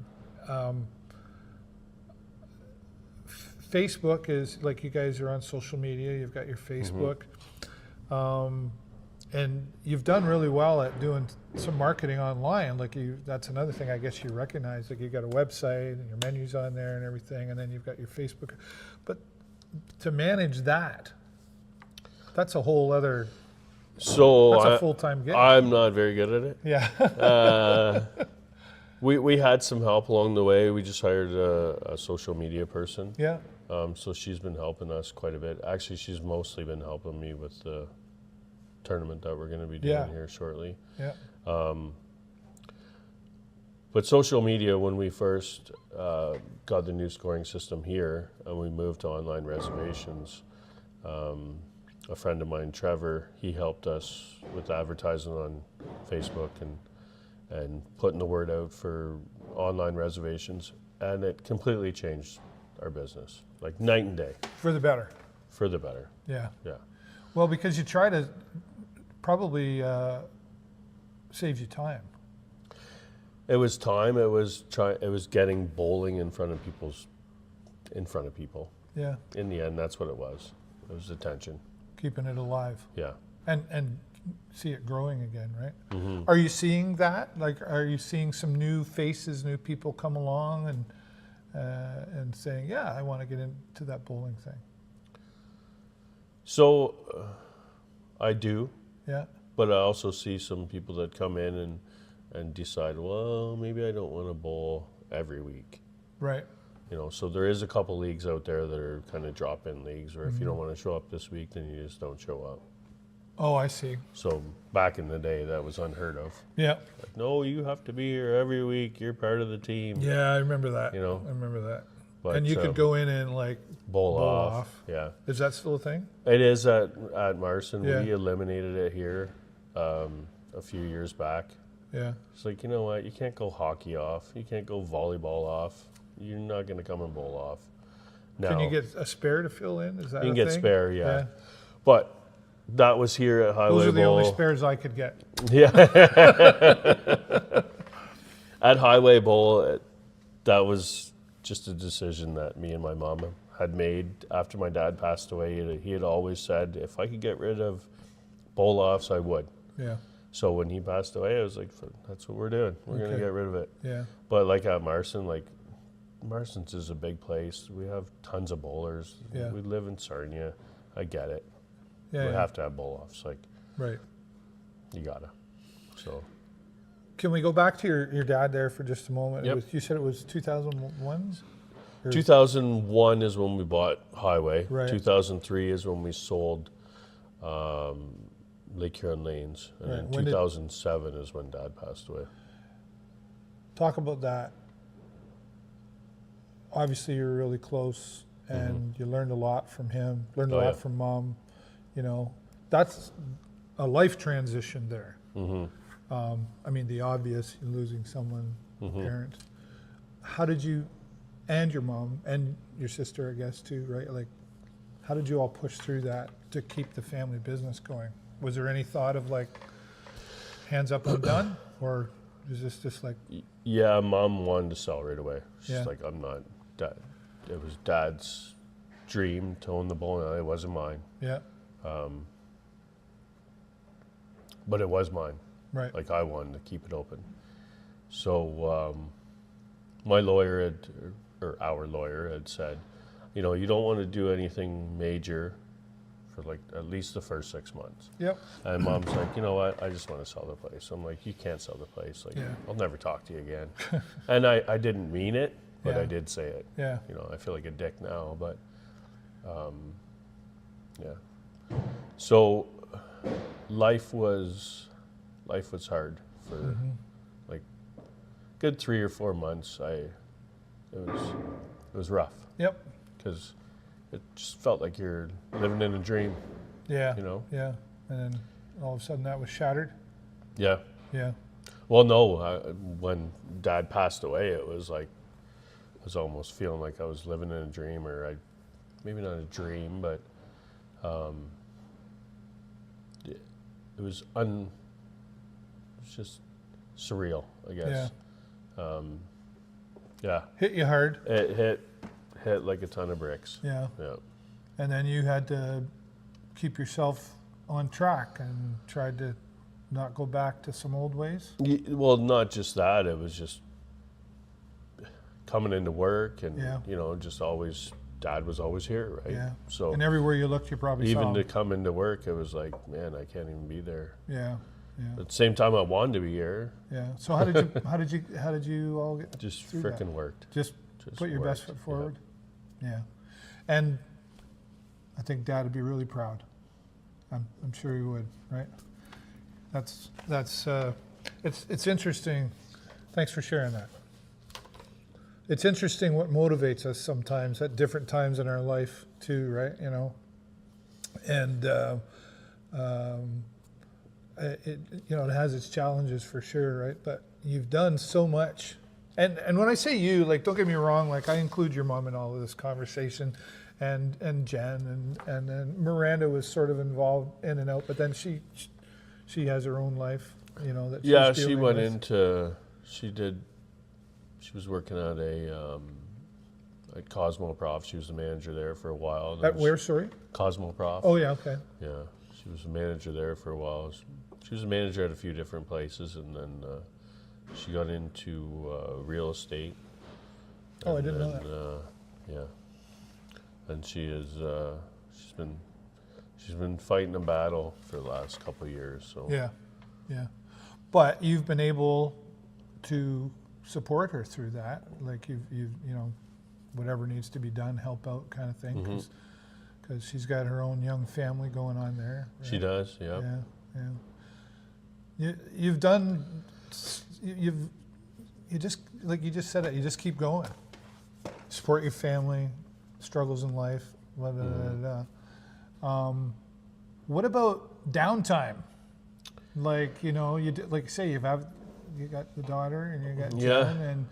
A: Facebook is like, you guys are on social media, you've got your Facebook, and you've done really well at doing some marketing online. Like that's another thing I guess you recognize. Like you got a website and your menu's on there and everything, and then you've got your Facebook. But to manage that, that's a whole other.
B: So
A: That's a full-time gig.
B: I'm not very good at it.
A: Yeah.
B: We had some help along the way. We just hired a social media person.
A: Yeah.
B: So she's been helping us quite a bit. Actually, she's mostly been helping me with the tournament that we're going to be doing here shortly.
A: Yeah.
B: But social media, when we first got the new scoring system here and we moved to online reservations, a friend of mine, Trevor, he helped us with advertising on Facebook and putting the word out for online reservations, and it completely changed our business, like night and day,
A: For the better.
B: for the better.
A: Yeah.
B: Yeah.
A: Well, because you try to probably saves you time.
B: It was time. It was getting bowling in front of people.
A: Yeah,
B: In the end, that's what it was. It was attention.
A: keeping it alive.
B: Yeah.
A: And see it growing again, right?
B: Mm-hmm.
A: Are you seeing that? Like, are you seeing some new faces, new people come along and saying, yeah, I want to get into that bowling thing?
B: So I do,
A: Yeah,
B: but I also see some people that come in and decide, well, maybe I don't want to bowl every week.
A: right.
B: So there is a couple leagues out there that are kind of drop-in leagues where if you don't want to show up this week, then you just don't show up.
A: Oh, I see.
B: So back in the day, that was unheard of.
A: Yeah,
B: Like, no, you have to be here every week. You're part of the team.
A: yeah, I remember that.
B: You know,
A: I remember that.
B: but
A: And you could go in and like
B: bowl
A: bowl
B: off.
A: off.
B: Yeah,
A: Is that still a thing?
B: it is at Marcin.
A: Yeah.
B: We eliminated it here a few years back.
A: Yeah.
B: It's like, you know what? You can't go hockey off. You can't go volleyball off. You're not going to come and bowl off. Now,
A: Can you get a spare to fill in? Is that
B: You
A: a
B: can get
A: thing?
B: spare, yeah. But that was here at Highway
A: Those are the
B: Bowl.
A: only spares I could get.
B: Yeah. At Highway Bowl, that was just a decision that me and my mom had made after my dad passed away. He had always said, if I could get rid of bowl offs, I would.
A: Yeah.
B: So when he passed away, I was like, that's what we're doing. We're going to
A: Okay.
B: get rid of it.
A: Yeah.
B: But like at Marcin, Marcin's is a big place. We have tons of bowlers.
A: Yeah.
B: We live in Sarnia. I get it.
A: Yeah.
B: We
A: yeah.
B: have to have bowl offs. Like,
A: Right.
B: you gotta. So
A: Can we go back to your dad there for just a moment?
B: Yep.
A: You said it was 2001?
B: 2001 is when we bought Highway.
A: Right.
B: 2003 is when we sold Lake Huron Lanes. And
A: Right.
B: then
A: When did-
B: 2007 is when Dad passed away.
A: Talk about that. Obviously, you were really close, and you learned a lot from him, learned a
B: Oh,
A: lot
B: yeah.
A: from Mom. That's a life transition there. I mean, the obvious, losing someone, a parent. How did you, and your mom, and your sister, I guess, too, right? Like, how did you all push through that to keep the family business going? Was there any thought of like, hands up, I'm done? Or is this just like,
B: Yeah, Mom wanted to sell right away. She's
A: Yeah.
B: like, I'm not. Dad. It was Dad's dream to own the bowling alley. It wasn't mine.
A: yeah,
B: But it was mine.
A: right,
B: Like, I wanted to keep it open. So my lawyer or our lawyer had said, you don't want to do anything major for like at least the first 6 months.
A: yep,
B: And Mom's like, you know what? I just want to sell the place. I'm like, you can't sell the place. Like,
A: Yeah.
B: I'll never talk to you again. And I didn't mean it, but
A: Yeah.
B: I did say it.
A: yeah,
B: I feel like a dick now, but yeah. So life was hard for like good 3 or 4 months. It was rough
A: yep,
B: because it just felt like you're living in a dream.
A: yeah,
B: Yeah.
A: and then all of a sudden that was shattered.
B: Yeah.
A: Yeah,
B: Well, no, when Dad passed away, it was like I was almost feeling like I was living in a dream, or maybe not a dream, but it was just surreal, I guess. Yeah,
A: hit you hard.
B: it hit like a ton of bricks.
A: Yeah,
B: Yeah,
A: and then you had to keep yourself on track and tried to not go back to some old ways.
B: Well, not just that. It was just coming into work, and
A: Yeah.
B: just always. Dad was always here, right?
A: Yeah.
B: So
A: And everywhere you looked, you probably
B: even
A: saw
B: to
A: him.
B: come into work, it was like, man, I can't even be there.
A: Yeah, yeah,
B: At the same time, I wanted to be here.
A: yeah. So how did you all get
B: Just
A: through that?
B: frickin' worked.
A: Just put your best foot
B: worked, yeah.
A: forward. Yeah. And I think Dad would be really proud. I'm sure he would, right? That's it's interesting. Thanks for sharing that. It's interesting what motivates us sometimes at different times in our life too, right? And it has its challenges for sure, right? But you've done so much. And when I say you, like, don't get me wrong, like, I include your mom in all of this conversation, and Jen, and then Miranda was sort of involved in and out, but then she has her own life, that she's
B: Yeah, she
A: dealing
B: went
A: with.
B: into She was working at at Cosmoprof. She was the manager there for a while.
A: At where, sorry?
B: Cosmoprof.
A: Oh, yeah, okay.
B: Yeah, she was a manager there for a while. She was a manager at a few different places, and then she got into real estate.
A: Oh, I didn't know that.
B: Yeah, and she's been fighting a battle for the last couple of years. So
A: Yeah, yeah. But you've been able to support her through that, like you've whatever needs to be done, help out, kind of thing, because she's got her own young family going on there. Right?
B: she does. Yeah.
A: Yeah. You've done. You just, like you just said it. You just keep going. Support your family, struggles in life. Blah, blah, blah, blah. What about downtime? Like, like say you got the daughter and you got Jen, and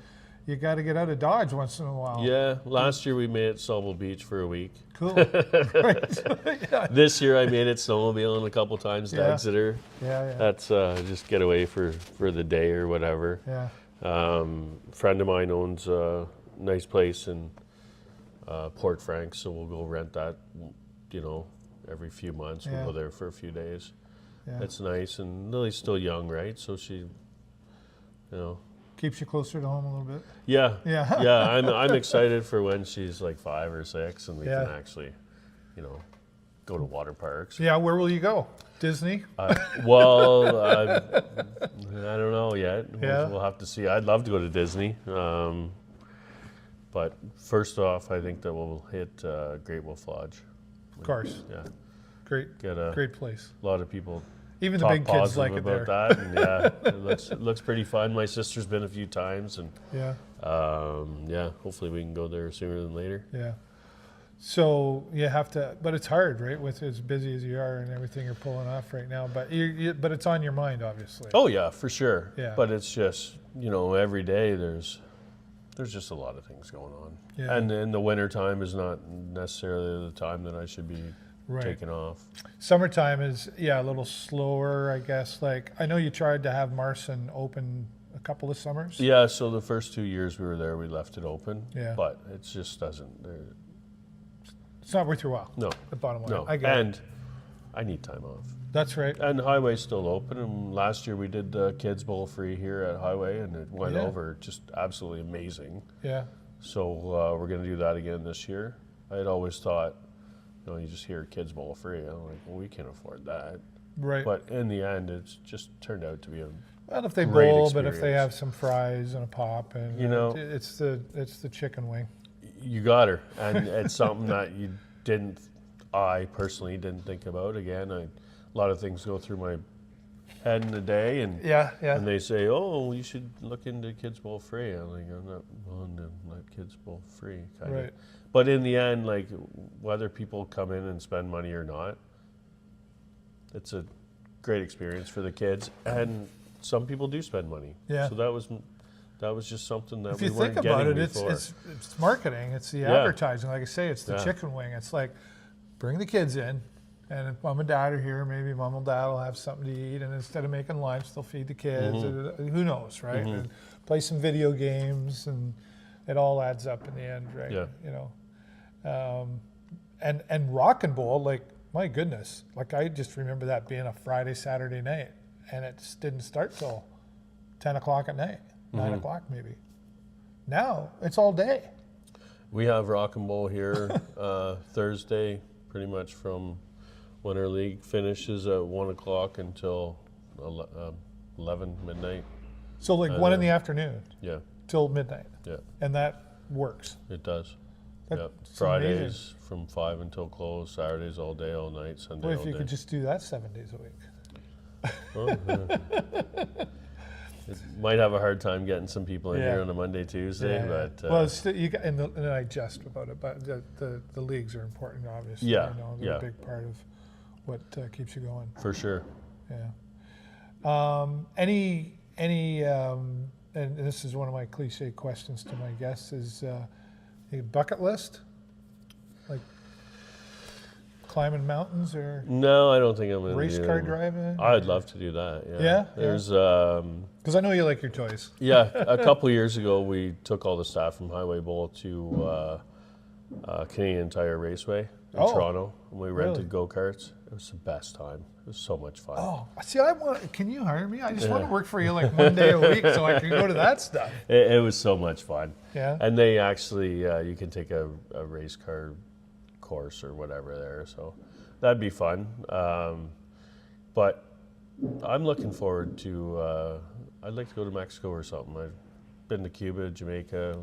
A: you got to get out of Dodge once in a while.
B: Yeah. Last year we made it Sobel Beach for a week.
A: Cool. Right. Yeah.
B: This year I made it snowmobiling a couple times to Exeter.
A: Yeah.
B: That's just get away for the day or whatever.
A: Yeah.
B: Friend of mine owns a nice place in Port Frank, so we'll go rent that, every few months. We'll go there for a few days.
A: Yeah.
B: It's nice, and Lily's still young, right? So she,
A: Keeps you closer to home a little bit.
B: Yeah.
A: Yeah.
B: Yeah, I'm excited for when she's like 5 or 6 and we can actually, go to water parks.
A: Yeah, where will you go? Disney?
B: I don't know yet.
A: Yeah.
B: We'll have to see. I'd love to go to Disney. But first off, I think that we'll hit Great Wolf Lodge.
A: Of course.
B: Yeah.
A: Great place.
B: A lot of people
A: Even the
B: talk
A: big kids
B: positive
A: like it
B: about
A: there.
B: that. And it looks pretty fun. My sister's been a few times, and hopefully we can go there sooner than later.
A: Yeah. So you have to, but it's hard, right? With as busy as you are and everything you're pulling off right now. But but it's on your mind, obviously.
B: Oh yeah, for sure.
A: Yeah.
B: But it's just every day there's just a lot of things going on.
A: Yeah.
B: And in the winter time is not necessarily the time that I should be taking off.
A: Summertime is a little slower, I guess. Like I know you tried to have Marcin open a couple of summers.
B: Yeah. So the first 2 years we were there, we left it open.
A: Yeah.
B: But it just doesn't.
A: It's not worth your while.
B: No.
A: The bottom line.
B: No.
A: I get it.
B: And I need time off.
A: That's right.
B: And Highway's still open. And last year we did the Kids Bowl free here at Highway, and it went over just absolutely amazing.
A: Yeah.
B: So we're going to do that again this year. I had always thought, you just hear Kids Bowl free. I'm like, well, we can't afford that.
A: Right.
B: But in the end, it's just turned out to be a
A: Well, if they
B: great
A: bowl, but if they
B: experience.
A: have some fries and a pop, and it's the chicken wing.
B: You got her, and it's something that I personally didn't think about. Again, a lot of things go through my head in a day, and and they say, oh, you should look into Kids Bowl free. I'm like, I'm not willing to let Kids Bowl free, kind of. But in the end, like whether people come in and spend money or not, it's a great experience for the kids, and some people do spend money.
A: Yeah.
B: So that was just something that
A: If
B: we
A: you
B: weren't
A: think about
B: getting
A: it,
B: before.
A: it's marketing. It's the advertising. Like I say, it's the
B: Yeah.
A: chicken wing. It's like bring the kids in, and if mom and dad are here, maybe mom and dad will have something to eat, and instead of making lunch, they'll feed the kids. Who knows, right? And play some video games, and it all adds up in the end, right?
B: Yeah.
A: And Rock and Bowl, like my goodness, like I just remember that being a Friday, Saturday night, and it just didn't start till 10 o'clock at night, 9 o'clock maybe. Now it's all day.
B: We have Rock and Bowl here Thursday, pretty much from when our league finishes at 1 o'clock until 11 midnight.
A: So like 1 in the afternoon
B: Yeah,
A: till midnight,
B: yeah,
A: and that works.
B: it does.
A: That's
B: Yeah.
A: amazing.
B: Fridays from 5 until close. Saturdays all day, all night. Sunday
A: What if
B: all
A: you
B: day.
A: could just do that 7 days a week?
B: Oh, yeah. It might have a hard time getting some people in here on a Monday, Tuesday, but
A: well, it's still, and I jest about it, but the leagues are important, obviously.
B: Yeah,
A: They're a big part of what keeps you going.
B: for sure.
A: Yeah. Any and this is one of my cliche questions to my guests is a bucket list. Like, climbing mountains or
B: No, I don't think I'm going to
A: race
B: do
A: car
B: that.
A: driving?
B: I'd love to do that. Yeah.
A: Yeah?
B: There's
A: Because I know you like your toys.
B: yeah. A couple years ago, we took all the staff from Highway Bowl to Canadian Tire Raceway in
A: Oh,
B: Toronto, and we rented
A: really?
B: go-karts. It was the best time. It was so much fun.
A: Oh, see, can you hire me? I just want to work for you like one day a week so I can go to that stuff.
B: It was so much fun.
A: Yeah.
B: And they actually, you can take a race car course or whatever there, so that'd be fun. But I'm looking forward to, I'd like to go to Mexico or something. I've been to Cuba, Jamaica,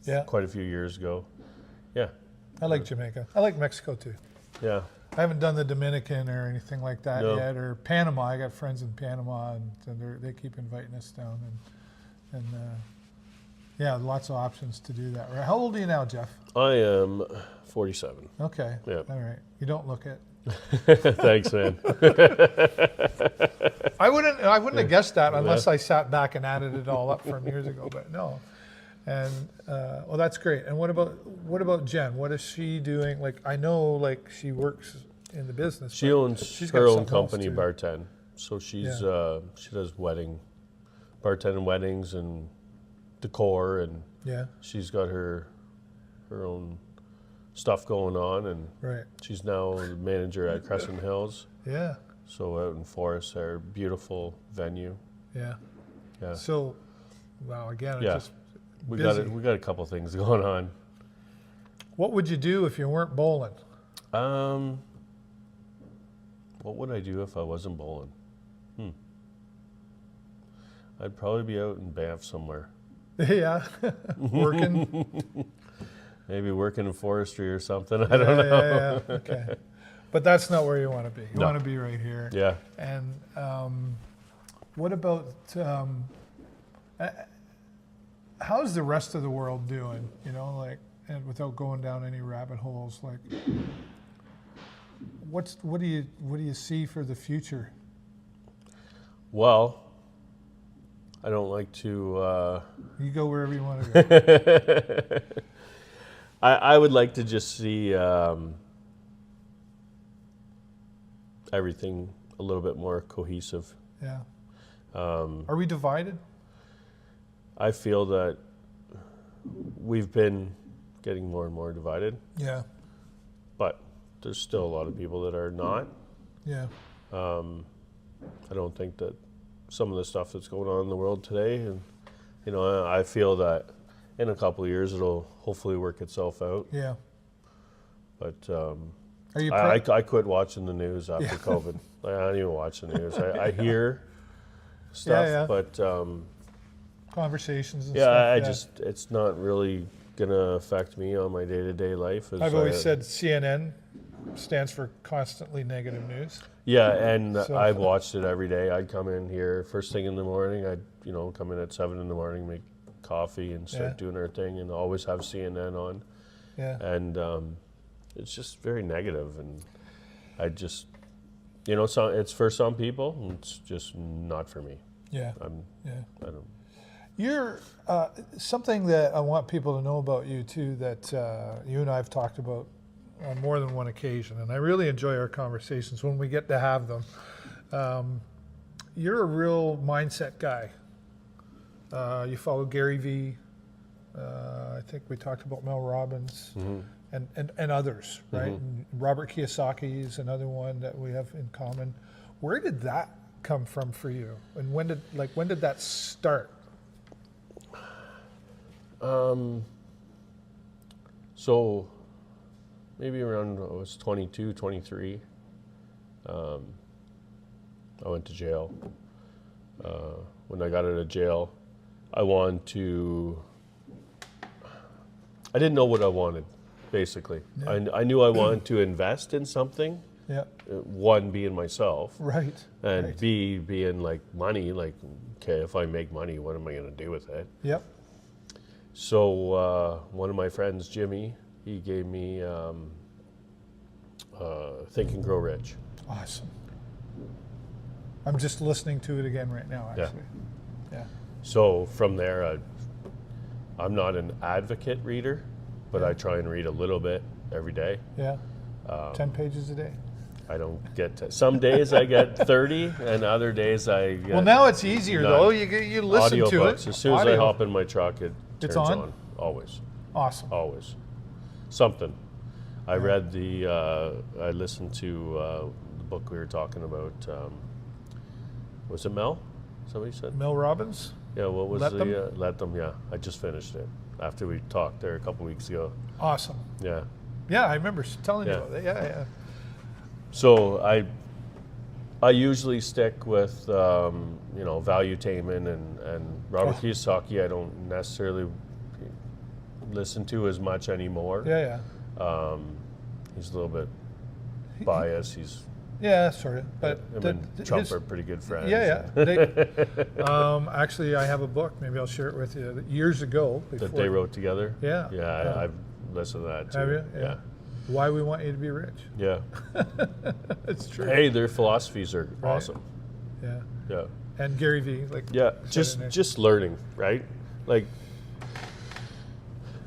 A: Yeah.
B: quite a few years ago. Yeah,
A: I like Jamaica. I like Mexico too.
B: yeah.
A: I haven't done the Dominican or anything like that
B: No.
A: yet, or Panama. I got friends in Panama, and they keep inviting us down, and yeah, lots of options to do that. Right? How old are you now, Jeff?
B: I am 47.
A: Okay.
B: Yeah.
A: All right. You don't look it.
B: Thanks, man.
A: I wouldn't have guessed that unless I sat back and added it all up from years ago. But no. And well, that's great. And what about Jen? What is she doing? Like, I know, like, she works in the business.
B: She
A: but
B: owns
A: she's got
B: her own
A: something else,
B: company,
A: too.
B: Bartend. So she does bartending weddings and decor, and
A: Yeah.
B: she's got her own stuff going on, and
A: Right.
B: she's now the manager at Crescent Hills.
A: Yeah.
B: So out in Forest, our beautiful venue.
A: Yeah.
B: Yeah,
A: So, wow. Again, it's
B: Yeah.
A: just
B: we
A: busy.
B: got a couple things going on.
A: What would you do if you weren't bowling?
B: What would I do if I wasn't bowling? I'd probably be out in Banff somewhere.
A: Yeah. Working.
B: Maybe working in forestry or something. I don't know.
A: Yeah. Okay. But that's not where you want to be. You
B: No.
A: want to be right here.
B: Yeah.
A: And what about how's the rest of the world doing? You know, like, and without going down any rabbit holes, like, what do you see for the future?
B: Well, I don't like to.
A: You go wherever you want to go.
B: I would like to just see everything a little bit more cohesive.
A: Yeah. Are we divided?
B: I feel that we've been getting more and more divided,
A: Yeah.
B: but there's still a lot of people that are not.
A: Yeah.
B: I don't think that some of the stuff that's going on in the world today, and I feel that in a couple of years it'll hopefully work itself out.
A: Yeah.
B: But
A: Are you?
B: I quit watching the news after
A: Yeah.
B: COVID. I don't even watch the news. I hear stuff,
A: Yeah.
B: but
A: Conversations and
B: yeah,
A: stuff.
B: it's not really gonna affect me on my day-to-day life.
A: I've always said CNN stands for constantly negative news.
B: Yeah, and
A: So-
B: I've watched it every day. I'd come in here first thing in the morning. I'd come in at 7 in the morning, make coffee, and start
A: Yeah.
B: doing our thing, and always have CNN on.
A: Yeah.
B: And it's just very negative, and I just it's for some people, and it's just not for me.
A: Yeah.
B: I don't.
A: You're something that I want people to know about you too, that you and I have talked about on more than one occasion, and I really enjoy our conversations when we get to have them. You're a real mindset guy. You follow Gary Vee. I think we talked about Mel Robbins and others, right? And Robert Kiyosaki is another one that we have in common. Where did that come from for you, and when did that start?
B: So maybe around I was 22, 23. I went to jail. When I got out of jail, I didn't know what I wanted, basically.
A: Yeah.
B: I knew I wanted to invest in something.
A: Yeah.
B: One, being myself.
A: Right.
B: And
A: right.
B: B, being like money, like, okay, if I make money, what am I going to do with it?
A: Yep.
B: So one of my friends, Jimmy, he gave me Think and Grow Rich.
A: Awesome. I'm just listening to it again right now,
B: Yeah.
A: actually. Yeah.
B: So from there, I'm not an advocate reader, but I try and read a little bit every day.
A: Yeah. 10 pages a day.
B: I don't get to, some days I get 30, and other days I get
A: Well, now it's easier
B: none.
A: though. You listen to
B: audiobooks.
A: it.
B: As soon as I hop in my truck,
A: It's
B: turns
A: on?
B: Always.
A: Awesome.
B: Always. Something. I read I listened to the book we were talking about. Was it Mel? Somebody said?
A: Mel Robbins.
B: Yeah, what was
A: Let Them?
B: Let Them, yeah. I just finished it after we talked there a couple weeks ago.
A: Awesome.
B: Yeah.
A: Yeah, I remember telling you
B: Yeah.
A: about that. Yeah.
B: So I usually stick with valuetainment and Robert Kiyosaki. I don't necessarily listen to as much anymore.
A: Yeah.
B: He's a little bit biased. He's
A: Yeah, sort of. But
B: him and Trump are pretty good friends.
A: Yeah. Actually, I have a book. Maybe I'll share it with you. That years ago,
B: That they wrote together.
A: Yeah.
B: Yeah, I've listened to that too.
A: Have you?
B: Yeah.
A: Why we want you to be rich.
B: Yeah.
A: It's true.
B: Hey, their philosophies are awesome.
A: Yeah.
B: Yeah.
A: And Gary Vee, like.
B: Yeah,
A: said in there.
B: just learning, right? Like,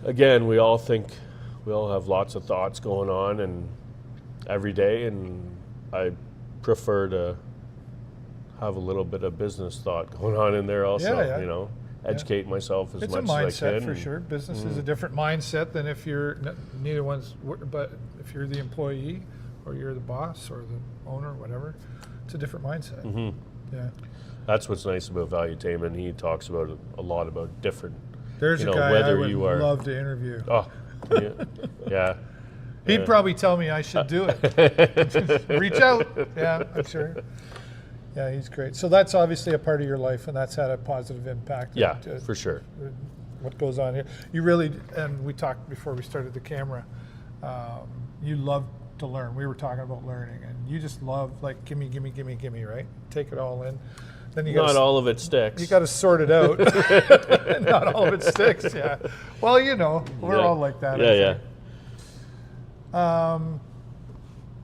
B: again, we all have lots of thoughts going on and every day, and I prefer to have a little bit of business thought going on in there also.
A: Yeah.
B: Educate myself as
A: It's
B: much
A: a
B: as I
A: mindset
B: can.
A: for sure. Business is a different mindset than if you're neither one's. But if you're the employee, or you're the boss, or the owner, whatever, it's a different mindset.
B: Mm-hmm.
A: Yeah.
B: That's what's nice about valuetainment. He talks about a lot about different.
A: There's a guy I would love to interview.
B: Oh, yeah.
A: He'd probably tell me I should do it. Reach out. Yeah, I'm sure. Yeah, he's great. So that's obviously a part of your life, and that's had a positive impact.
B: Yeah, for sure.
A: What goes on here. You really, and we talked before we started the camera, you love to learn. We were talking about learning, and you just love, like, gimme, right? Take it all in. Then you
B: Not all of it sticks.
A: You got to sort it out. Not all of it sticks, yeah. Well, we're all like that.
B: Yeah.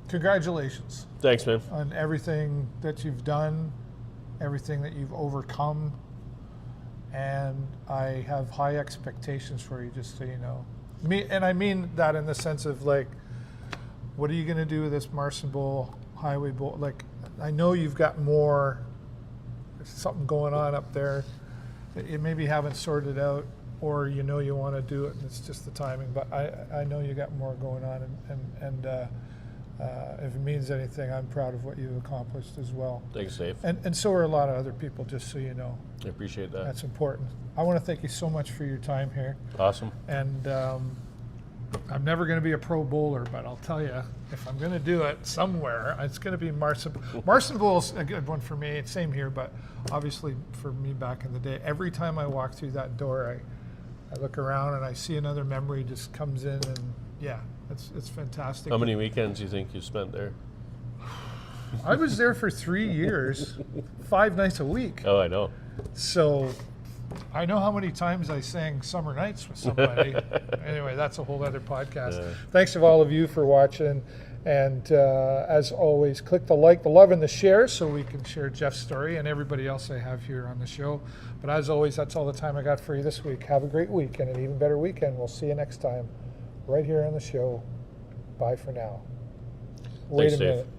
A: Congratulations.
B: Thanks, man.
A: On everything that you've done, everything that you've overcome, and I have high expectations for you, just so you know. And I mean that in the sense of, like, what are you going to do with this Marcin Bowl, Highway Bowl? Like, I know you've got more, something going on up there that you maybe haven't sorted out, or you want to do it and it's just the timing, but I know you got more going on, and if it means anything, I'm proud of what you've accomplished as well.
B: Thanks, Dave.
A: And so are a lot of other people, just so you know.
B: I appreciate that.
A: That's important. I want to thank you so much for your time here.
B: Awesome.
A: And I'm never going to be a pro bowler, but I'll tell you, if I'm going to do it somewhere, it's going to be Marcin. Marcin Bowl's a good one for me. Same here, but obviously for me back in the day, every time I walk through that door, I look around and I see another memory just comes in, and yeah, it's fantastic.
B: How many weekends do you think you spent there?
A: I was there for 3 years, 5 nights a week.
B: Oh, I know.
A: So I know how many times I sang Summer Nights with somebody. Anyway, that's a whole other podcast.
B: Yeah.
A: Thanks to all of you for watching. And as always, click the like, the love, and the share so we can share Jeff's story and everybody else I have here on the show. But as always, that's all the time I got for you this week. Have a great week and an even better weekend. We'll see you next time right here on the show. Bye for now. Wait
B: Thanks,
A: a minute.
B: Dave.